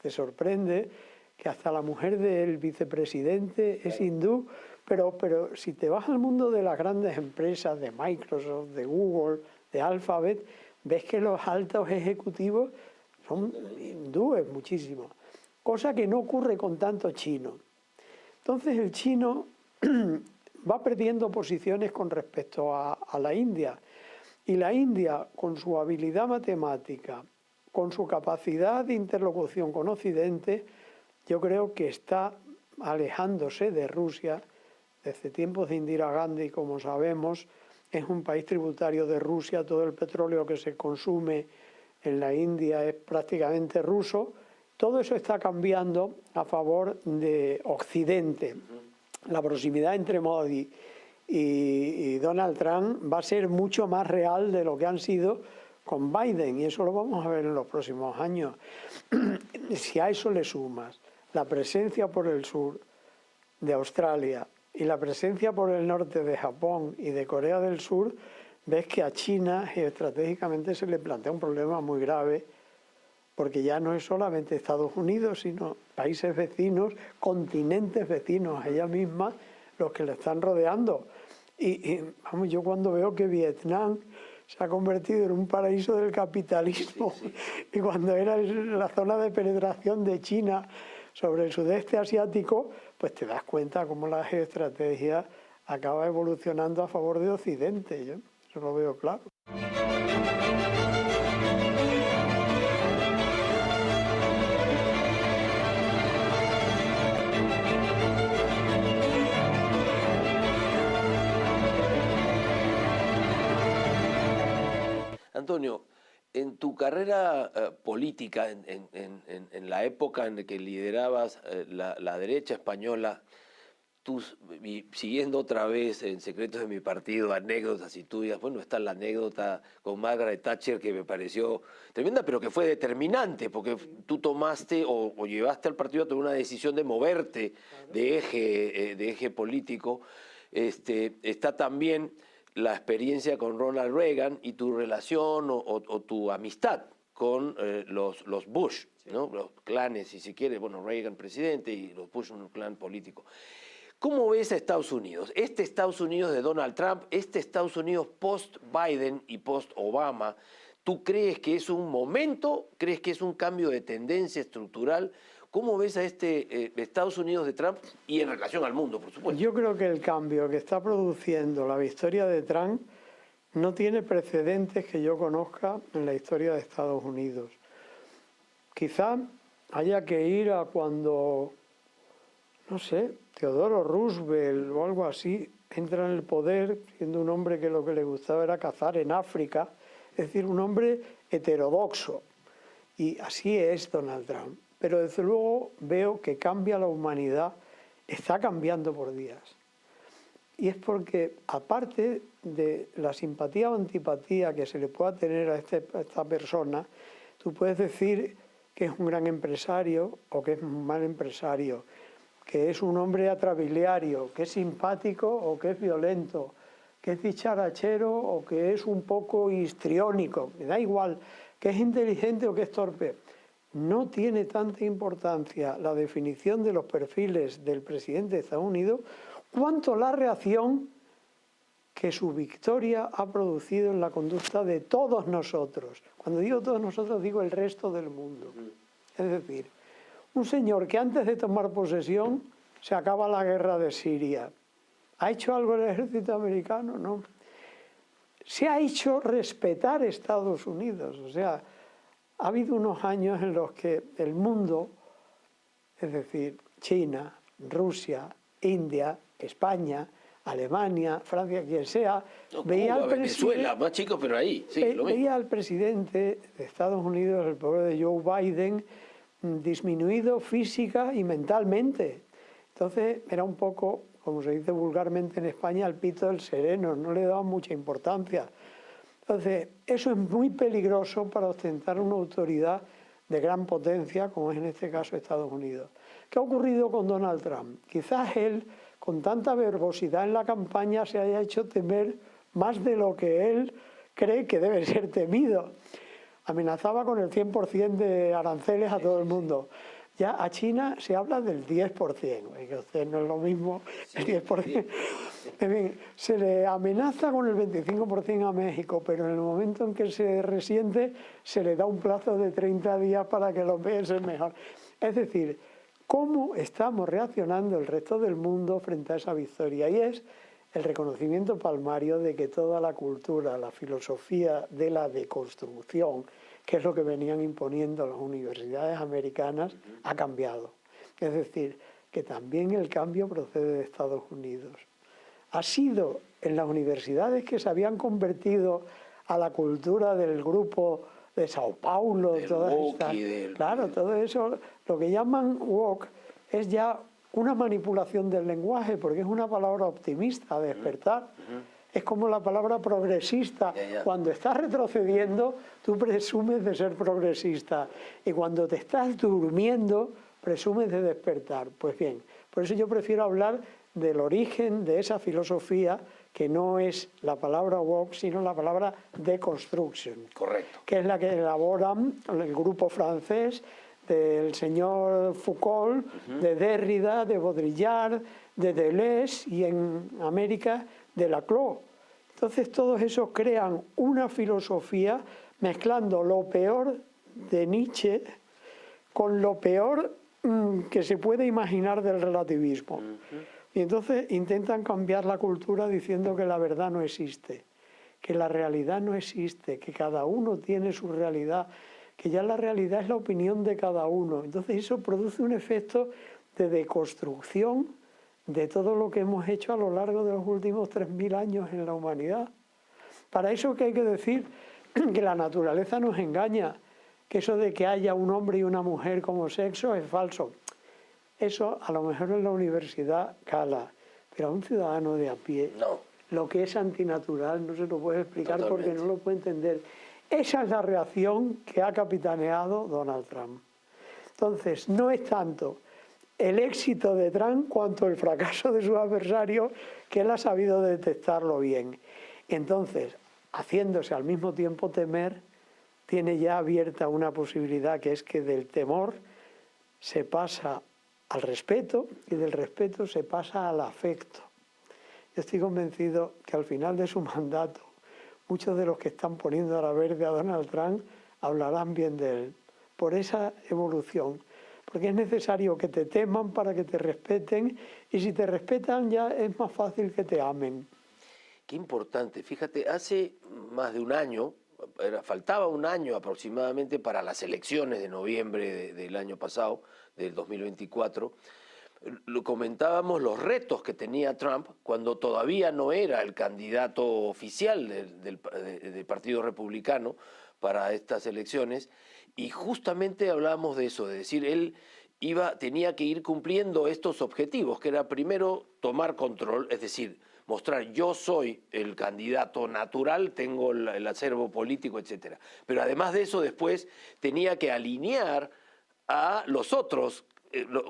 Te sorprende que hasta la mujer del vicepresidente es hindú, pero si te vas al mundo de las grandes empresas, de Microsoft, de Google, de Alphabet, ves que los altos ejecutivos son hindúes muchísimo, cosa que no ocurre con tanto chino. Entonces el chino va perdiendo posiciones con respecto a la India, y la India, con su habilidad matemática, con su capacidad de interlocución con Occidente, yo creo que está alejándose de Rusia. Desde tiempos de Indira Gandhi, como sabemos, es un país tributario de Rusia, todo el petróleo que se consume en la India es prácticamente ruso. Todo eso está cambiando a favor de Occidente. La proximidad entre Modi y Donald Trump va a ser mucho más real de lo que han sido con Biden, y eso lo vamos a ver en los próximos años. Si a eso le sumas la presencia por el sur de Australia y la presencia por el norte de Japón y de Corea del Sur, ves que a China geoestratégicamente se le plantea un problema muy grave, porque ya no es solamente Estados Unidos, sino países vecinos, continentes vecinos a ella misma, los que le están rodeando. Y vamos, yo cuando veo que Vietnam se ha convertido en un paraíso del capitalismo, sí. Y cuando era la zona de penetración de China sobre el sudeste asiático, pues te das cuenta cómo la geoestrategia acaba evolucionando a favor de Occidente. Yo eso lo veo claro. Antonio, en tu carrera política, en la época en la que liderabas la derecha española, siguiendo otra vez en Secretos de mi Partido, anécdotas y tuyas, bueno, está la anécdota con Margaret Thatcher que me pareció tremenda, pero que fue determinante, porque tú tomaste o llevaste al partido a tomar una decisión de moverte de eje político. Está también la experiencia con Ronald Reagan y tu relación o tu amistad con los Bush, ¿no? Los clanes, si se quiere, bueno, Reagan presidente y los Bush un clan político. ¿Cómo ves a Estados Unidos? Este Estados Unidos de Donald Trump, este Estados Unidos post-Biden y post-Obama, ¿tú crees que es un momento? ¿Crees que es un cambio de tendencia estructural? ¿Cómo ves a este Estados Unidos de Trump y en relación al mundo, por supuesto? Yo creo que el cambio que está produciendo la victoria de Trump no tiene precedentes que yo conozca en la historia de Estados Unidos. Quizá haya que ir a cuando, no sé, Theodore Roosevelt o algo así entra en el poder, siendo un hombre que lo que le gustaba era cazar en África, es decir, un hombre heterodoxo. Y así es Donald Trump. Pero desde luego veo que cambia la humanidad, está cambiando por días. Y es porque, aparte de la simpatía o antipatía que se le pueda tener a esta persona, tú puedes decir que es un gran empresario o que es un mal empresario, que es un hombre atrabiliario, que es simpático o que es violento, que es dicharachero o que es un poco histriónico, me da igual, que es inteligente o que es torpe. No tiene tanta importancia la definición de los perfiles del presidente de Estados Unidos cuanto la reacción que su victoria ha producido en la conducta de todos nosotros. Cuando digo todos nosotros, digo el resto del mundo. Es decir, un señor que antes de tomar posesión se acaba la guerra de Siria. ¿Ha hecho algo el ejército americano? No. Se ha hecho respetar Estados Unidos. O sea, ha habido unos años en los que el mundo, es decir, China, Rusia, India, España, Alemania, Francia, quien sea, No, veía Cuba, al Venezuela, más chico, pero ahí, sí, lo mismo. veía al presidente de Estados Unidos, el poder de Joe Biden, disminuido física y mentalmente. Entonces era un poco, como se dice vulgarmente en España, el pito del sereno, no le daban mucha importancia. Entonces, eso es muy peligroso para ostentar una autoridad de gran potencia, como es en este caso Estados Unidos. ¿Qué ha ocurrido con Donald Trump? Quizás él, con tanta verbosidad en la campaña, se haya hecho temer más de lo que él cree que debe ser temido. Amenazaba con el 100% de aranceles a todo el mundo. Ya a China se habla del 10%, que usted no es lo mismo, el 10%. En fin, se le amenaza con el 25% a México, pero en el momento en que se resiente se le da un plazo de 30 días para que lo piensen mejor. Es decir, ¿cómo estamos reaccionando el resto del mundo frente a esa victoria? Y es el reconocimiento palmario de que toda la cultura, la filosofía de la deconstrucción, que es lo que venían imponiendo las universidades americanas, ha cambiado. Es decir, que también el cambio procede de Estados Unidos. Ha sido en las universidades que se habían convertido a la cultura del grupo de Sao Paulo, claro, todo eso, lo que llaman woke, es ya una manipulación del lenguaje, porque es una palabra optimista, despertar. Es como la palabra progresista. Cuando estás retrocediendo, tú presumes de ser progresista. Y cuando te estás durmiendo, presumes de despertar. Pues bien, por eso yo prefiero hablar del origen de esa filosofía, que no es la palabra woke, sino la palabra deconstruction. Correcto. Que es la que elaboran el grupo francés del señor Foucault, de Derrida, de Baudrillard, de Deleuze y en América de Laclau. Entonces todos esos crean una filosofía mezclando lo peor de Nietzsche con lo peor que se puede imaginar del relativismo. Y entonces intentan cambiar la cultura diciendo que la verdad no existe, que la realidad no existe, que cada uno tiene su realidad, que ya la realidad es la opinión de cada uno. Entonces eso produce un efecto de deconstrucción de todo lo que hemos hecho a lo largo de los últimos 3000 años en la humanidad. Para eso que hay que decir que la naturaleza nos engaña, que eso de que haya un hombre y una mujer como sexo es falso. Eso a lo mejor en la universidad cala, pero a un ciudadano de a pie No. lo que es antinatural no se lo puede explicar porque Totalmente. no lo puede entender. Esa es la reacción que ha capitaneado Donald Trump. Entonces, no es tanto el éxito de Trump cuanto el fracaso de sus adversarios, que él ha sabido detectarlo bien. Entonces, haciéndose al mismo tiempo temer, tiene ya abierta una posibilidad, que es que del temor se pasa al respeto y del respeto se pasa al afecto. Yo estoy convencido que al final de su mandato muchos de los que están poniendo a la verde a Donald Trump hablarán bien de él, por esa evolución. Porque es necesario que te teman para que te respeten, y si te respetan ya es más fácil que te amen. Qué importante. Fíjate, hace más de un año, faltaba un año aproximadamente para las elecciones de noviembre del año pasado, del 2024, lo comentábamos los retos que tenía Trump cuando todavía no era el candidato oficial del Partido Republicano para estas elecciones, y justamente hablábamos de eso, de decir, él tenía que ir cumpliendo estos objetivos, que era primero tomar control, es decir, mostrar yo soy el candidato natural, tengo el acervo político, etcétera. Pero además de eso, después tenía que alinear a los otros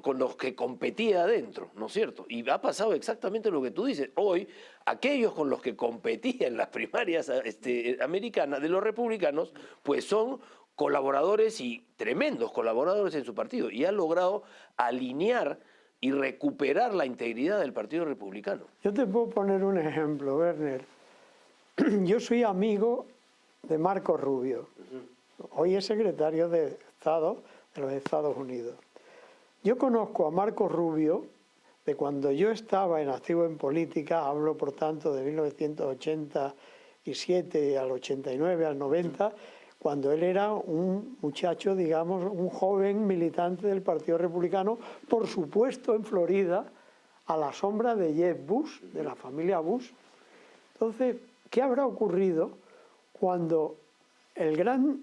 con los que competía adentro, ¿no es cierto? Y ha pasado exactamente lo que tú dices. Hoy, aquellos con los que competía en las primarias americanas de los republicanos, pues son colaboradores y tremendos colaboradores en su partido. Y ha logrado alinear y recuperar la integridad del Partido Republicano. Yo te puedo poner un ejemplo, Werner. Yo soy amigo de Marco Rubio. Hoy es secretario de Estado de los Estados Unidos. Yo conozco a Marco Rubio de cuando yo estaba en activo en política, hablo por tanto de 1987 al 89, al 90, cuando él era un muchacho, digamos, un joven militante del Partido Republicano, por supuesto en Florida, a la sombra de Jeb Bush, de la familia Bush. Entonces, ¿qué habrá ocurrido cuando el gran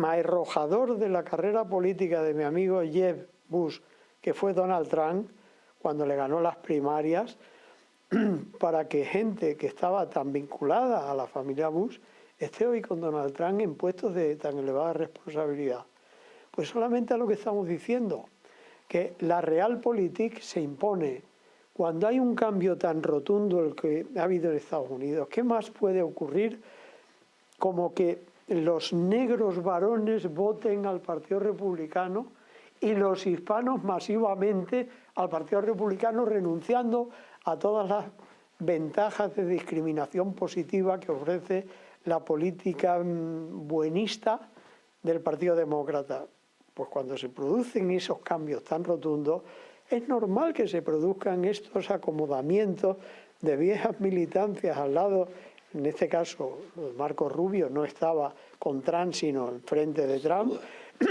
arrojador de la carrera política de mi amigo Jeb Bush, que fue Donald Trump, cuando le ganó las primarias, para que gente que estaba tan vinculada a la familia Bush esté hoy con Donald Trump en puestos de tan elevada responsabilidad? Pues solamente a lo que estamos diciendo, que la realpolitik se impone cuando hay un cambio tan rotundo el que ha habido en Estados Unidos. ¿Qué más puede ocurrir como que los negros varones voten al Partido Republicano y los hispanos masivamente al Partido Republicano, renunciando a todas las ventajas de discriminación positiva que ofrece la política buenista del Partido Demócrata? Pues cuando se producen esos cambios tan rotundos, es normal que se produzcan estos acomodamientos de viejas militancias al lado. En este caso, Marco Rubio no estaba con Trump, sino en frente de Trump,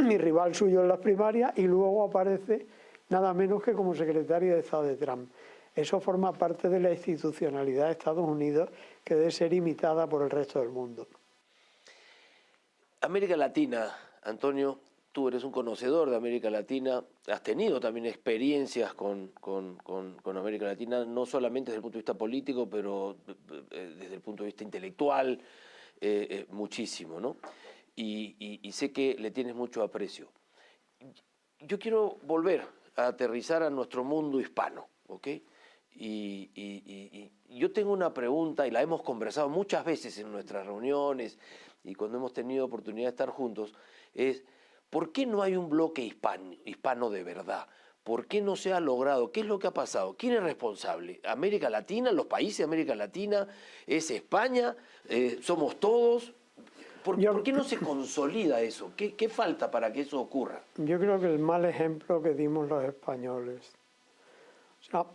mi rival suyo en las primarias, y luego aparece nada menos que como secretario de Estado de Trump. Eso forma parte de la institucionalidad de Estados Unidos, que debe ser imitada por el resto del mundo. América Latina, Antonio, tú eres un conocedor de América Latina, has tenido también experiencias con América Latina, no solamente desde el punto de vista político, pero desde el punto de vista intelectual, muchísimo, ¿no? Y sé que le tienes mucho aprecio. Yo quiero volver a aterrizar a nuestro mundo hispano, ¿ok? Y yo tengo una pregunta, y la hemos conversado muchas veces en nuestras reuniones y cuando hemos tenido oportunidad de estar juntos, es ¿por qué no hay un bloque hispano de verdad? ¿Por qué no se ha logrado? ¿Qué es lo que ha pasado? ¿Quién es responsable? ¿América Latina? ¿Los países de América Latina? ¿Es España? ¿Somos todos? ¿Por qué no se consolida eso? ¿Qué falta para que eso ocurra? Yo creo que el mal ejemplo que dimos los españoles. O sea,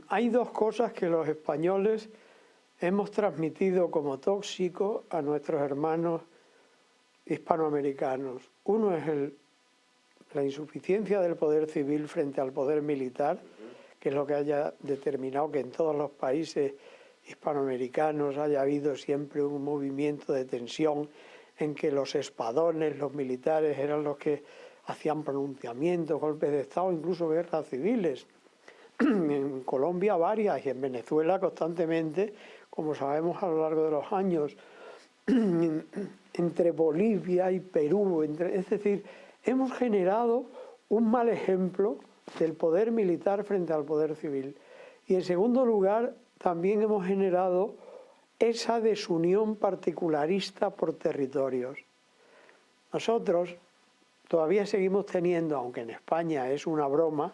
hay dos cosas que los españoles hemos transmitido como tóxicos a nuestros hermanos hispanoamericanos. Uno es la insuficiencia del poder civil frente al poder militar, que es lo que haya determinado que en todos los países hispanoamericanos haya habido siempre un movimiento de tensión en que los espadones, los militares, eran los que hacían pronunciamientos, golpes de Estado, incluso guerras civiles. en Colombia varias y en Venezuela constantemente, como sabemos a lo largo de los años, entre Bolivia y Perú, es decir, hemos generado un mal ejemplo del poder militar frente al poder civil. Y en segundo lugar, también hemos generado esa desunión particularista por territorios. Nosotros todavía seguimos teniendo, aunque en España es una broma,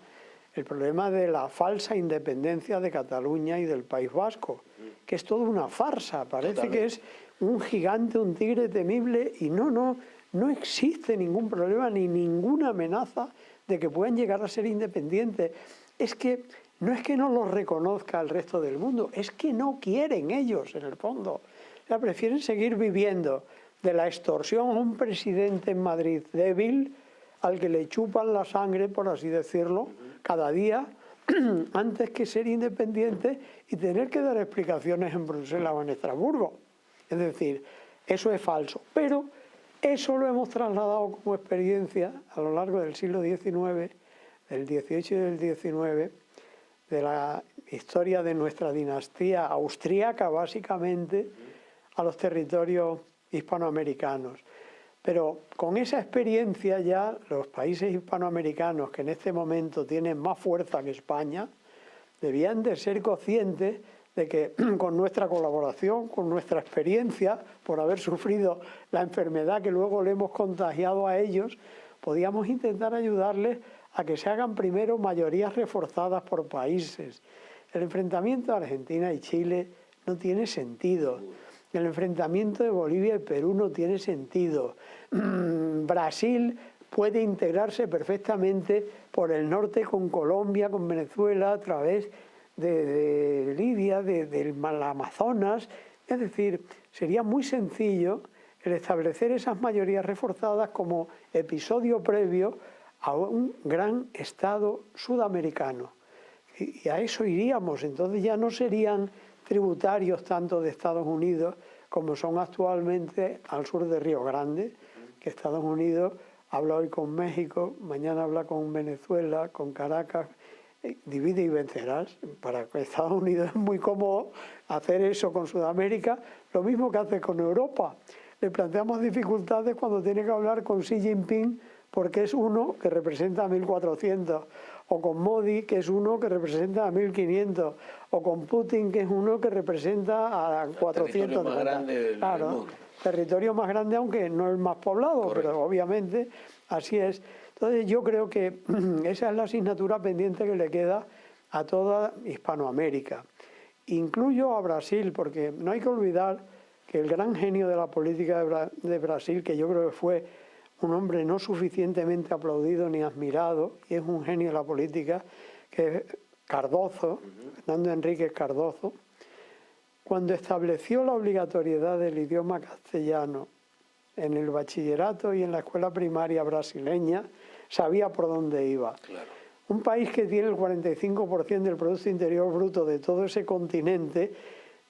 el problema de la falsa independencia de Cataluña y del País Vasco, que es toda una farsa, parece Totalmente. Que es un gigante, un tigre temible, y no existe ningún problema ni ninguna amenaza de que puedan llegar a ser independientes. Es que no los reconozca el resto del mundo, es que no quieren ellos, en el fondo. O sea, prefieren seguir viviendo de la extorsión a un presidente en Madrid débil, al que le chupan la sangre, por así decirlo, cada día, antes que ser independiente y tener que dar explicaciones en Bruselas o en Estrasburgo. Es decir, eso es falso. Pero eso lo hemos trasladado como experiencia a lo largo del siglo XIX, del XVIII y del XIX, de la historia de nuestra dinastía austríaca, básicamente, a los territorios hispanoamericanos. Pero con esa experiencia ya los países hispanoamericanos, que en este momento tienen más fuerza que España, debían de ser conscientes de que con nuestra colaboración, con nuestra experiencia, por haber sufrido la enfermedad que luego le hemos contagiado a ellos, podíamos intentar ayudarles a que se hagan primero mayorías reforzadas por países. El enfrentamiento de Argentina y Chile no tiene sentido. El enfrentamiento de Bolivia y Perú no tiene sentido. Brasil puede integrarse perfectamente por el norte con Colombia, con Venezuela, a través de Libia, del Amazonas. Es decir, sería muy sencillo el establecer esas mayorías reforzadas como episodio previo a un gran Estado sudamericano. Y a eso iríamos, entonces ya no serían tributarios tanto de Estados Unidos como son actualmente al sur de Río Grande, que Estados Unidos habla hoy con México, mañana habla con Venezuela, con Caracas, divide y vencerás. Para Estados Unidos es muy cómodo hacer eso con Sudamérica, lo mismo que hace con Europa. Le planteamos dificultades cuando tiene que hablar con Xi Jinping, porque es uno que representa a 1.400, o con Modi, que es uno que representa a 1.500, o con Putin, que es uno que representa a 400. El territorio más grande del mundo. Territorio más grande, aunque no el más poblado, Correcto. Pero obviamente así es. Entonces yo creo que esa es la asignatura pendiente que le queda a toda Hispanoamérica. Incluyo a Brasil, porque no hay que olvidar que el gran genio de la política de Brasil, que yo creo que fue un hombre no suficientemente aplaudido ni admirado, y es un genio de la política, que es Cardozo, Fernando Enríquez Cardozo, cuando estableció la obligatoriedad del idioma castellano en el bachillerato y en la escuela primaria brasileña, sabía por dónde iba. Claro. Un país que tiene el 45% del Producto Interior Bruto de todo ese continente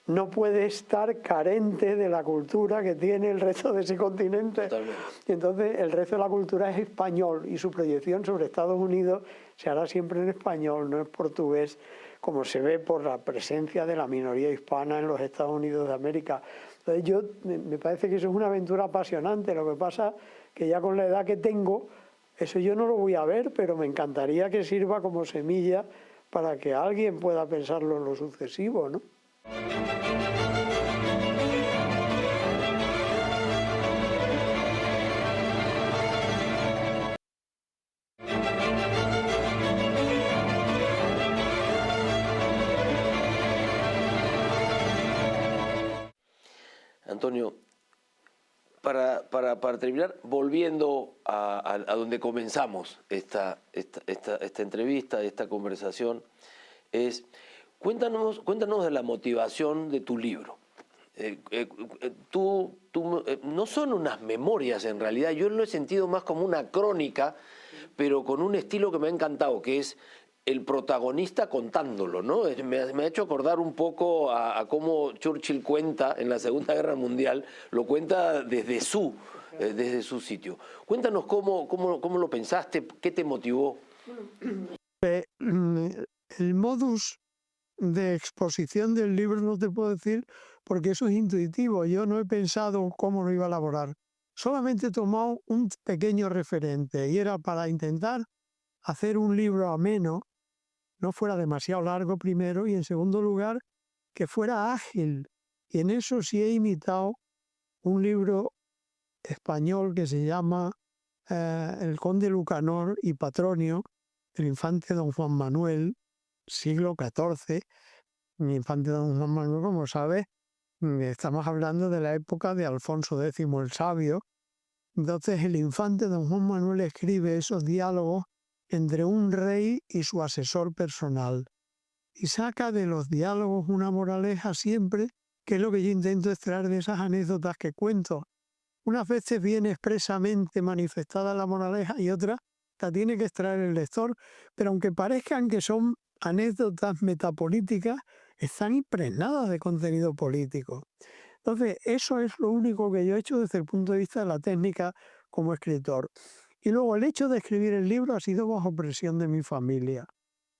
no puede estar carente de la cultura que tiene el resto de ese continente. Totalmente. Y entonces el resto de la cultura es español y su proyección sobre Estados Unidos se hará siempre en español, no en portugués, como se ve por la presencia de la minoría hispana en los Estados Unidos de América. Entonces me parece que eso es una aventura apasionante. Lo que pasa que ya con la edad que tengo, eso yo no lo voy a ver, pero me encantaría que sirva como semilla para que alguien pueda pensarlo en lo sucesivo, ¿no? Antonio, para terminar, volviendo a donde comenzamos esta entrevista, esta conversación, cuéntanos de la motivación de tu libro. No son unas memorias en realidad, yo lo he sentido más como una crónica, pero con un estilo que me ha encantado, que es el protagonista contándolo, ¿no? Me ha hecho acordar un poco a cómo Churchill cuenta en la Segunda Guerra Mundial, lo cuenta desde su sitio. Cuéntanos cómo lo pensaste, qué te motivó. El modus de exposición del libro no te puedo decir porque eso es intuitivo. Yo no he pensado cómo lo iba a elaborar. Solamente he tomado un pequeño referente y era para intentar hacer un libro ameno, no fuera demasiado largo primero y en segundo lugar que fuera ágil. Y en eso sí he imitado un libro español que se llama El Conde Lucanor y Patronio, el infante don Juan Manuel, siglo XIV. El infante don Juan Manuel, como sabes, estamos hablando de la época de Alfonso X el Sabio. Entonces el infante don Juan Manuel escribe esos diálogos entre un rey y su asesor personal y saca de los diálogos una moraleja siempre, que es lo que yo intento extraer de esas anécdotas que cuento. Unas veces viene expresamente manifestada la moraleja y otras la tiene que extraer el lector, pero aunque parezcan que son anécdotas metapolíticas, están impregnadas de contenido político. Entonces, eso es lo único que yo he hecho desde el punto de vista de la técnica como escritor. Y luego el hecho de escribir el libro ha sido bajo presión de mi familia.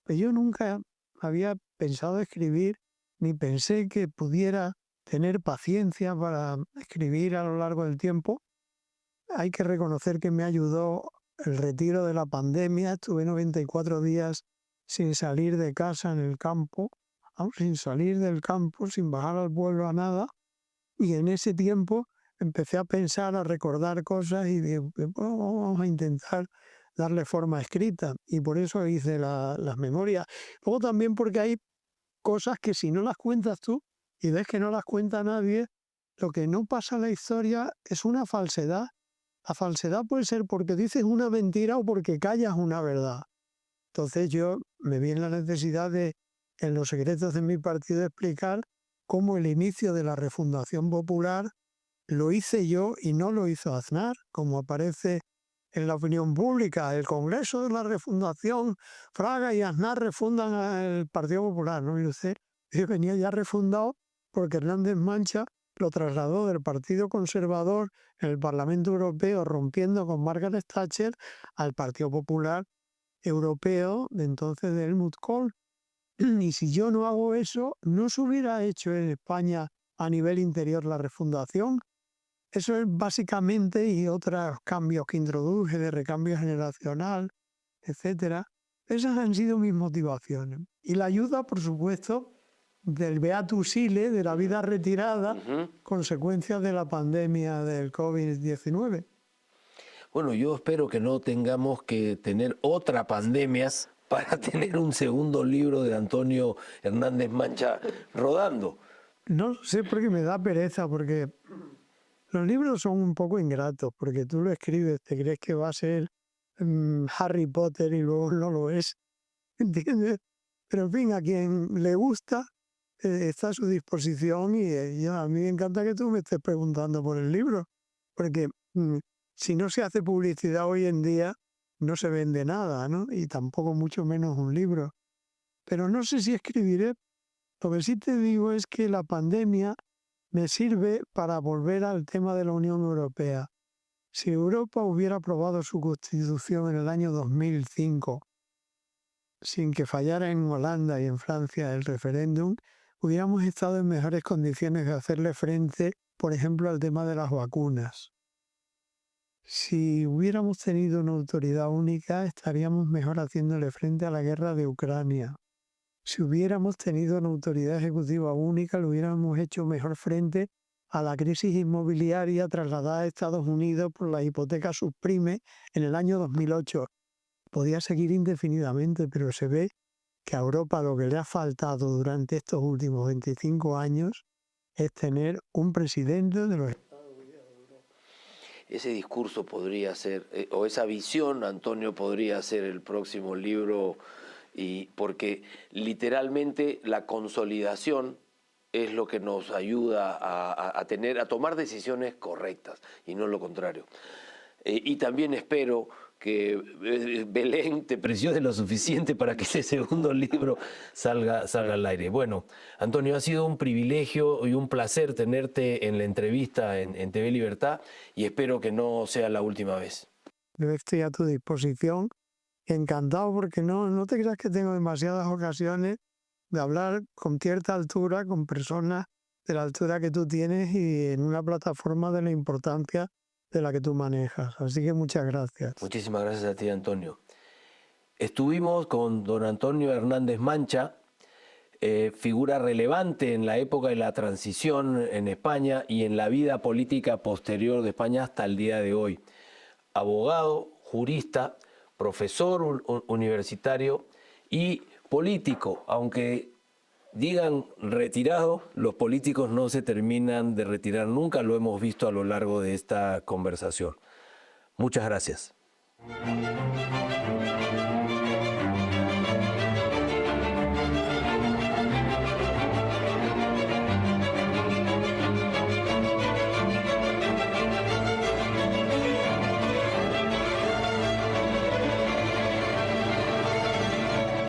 Pues yo nunca había pensado escribir, ni pensé que pudiera tener paciencia para escribir a lo largo del tiempo. Hay que reconocer que me ayudó el retiro de la pandemia. Estuve 94 días sin salir de casa en el campo, sin salir del campo, sin bajar al pueblo a nada. Y en ese tiempo empecé a pensar, a recordar cosas y dije, bueno, vamos a intentar darle forma escrita. Y por eso hice las memorias. Luego también porque hay cosas que si no las cuentas tú y ves que no las cuenta nadie, lo que no pasa en la historia es una falsedad. La falsedad puede ser porque dices una mentira o porque callas una verdad. Entonces yo me vi en la necesidad de, en los secretos de mi partido, explicar cómo el inicio de la refundación popular lo hice yo y no lo hizo Aznar, como aparece en la opinión pública. El Congreso de la Refundación, Fraga y Aznar refundan el Partido Popular, ¿no? Y usted venía ya refundado porque Hernández Mancha lo trasladó del Partido Conservador en el Parlamento Europeo, rompiendo con Margaret Thatcher, al Partido Popular Europeo de entonces de Helmut Kohl. Y si yo no hago eso, no se hubiera hecho en España a nivel interior la refundación. Eso es básicamente, y otros cambios que introduje de recambio generacional, etcétera. Esas han sido mis motivaciones. Y la ayuda, por supuesto, del beatus ile, de la vida retirada, consecuencia de la pandemia del COVID-19. Bueno, yo espero que no tengamos que tener otra pandemia para tener un segundo libro de Antonio Hernández Mancha rodando. No lo sé porque me da pereza, porque los libros son un poco ingratos, porque tú lo escribes, te crees que va a ser Harry Potter y luego no lo es, ¿entiendes? Pero en fin, a quien le gusta está a su disposición y a mí me encanta que tú me estés preguntando por el libro, porque si no se hace publicidad hoy en día no se vende nada, ¿no? Y tampoco mucho menos un libro. Pero no sé si escribiré. Lo que sí te digo es que la pandemia me sirve para volver al tema de la Unión Europea. Si Europa hubiera aprobado su constitución en el año 2005, sin que fallara en Holanda y en Francia el referéndum, hubiéramos estado en mejores condiciones de hacerle frente, por ejemplo, al tema de las vacunas. Si hubiéramos tenido una autoridad única, estaríamos mejor haciéndole frente a la guerra de Ucrania. Si hubiéramos tenido una autoridad ejecutiva única, le hubiéramos hecho mejor frente a la crisis inmobiliaria trasladada a Estados Unidos por la hipoteca subprime en el año 2008. Podía seguir indefinidamente, pero se ve que a Europa lo que le ha faltado durante estos últimos 25 años es tener un presidente de los... Ese discurso podría ser, o esa visión, Antonio, podría ser el próximo libro, y porque literalmente la consolidación es lo que nos ayuda a tomar decisiones correctas y no lo contrario. Y también espero que Belén te presione lo suficiente para que ese segundo libro salga al aire. Bueno, Antonio, ha sido un privilegio y un placer tenerte en la entrevista en TV Libertad y espero que no sea la última vez. Yo estoy a tu disposición Encantado, porque no te creas que tengo demasiadas ocasiones de hablar con cierta altura, con personas de la altura que tú tienes y en una plataforma de la importancia de la que tú manejas. Así que muchas gracias. Muchísimas gracias a ti, Antonio. Estuvimos con don Antonio Hernández Mancha, figura relevante en la época de la transición en España y en la vida política posterior de España hasta el día de hoy. Abogado, jurista, profesor universitario y político, aunque digan retirado, los políticos no se terminan de retirar nunca, lo hemos visto a lo largo de esta conversación. Muchas gracias.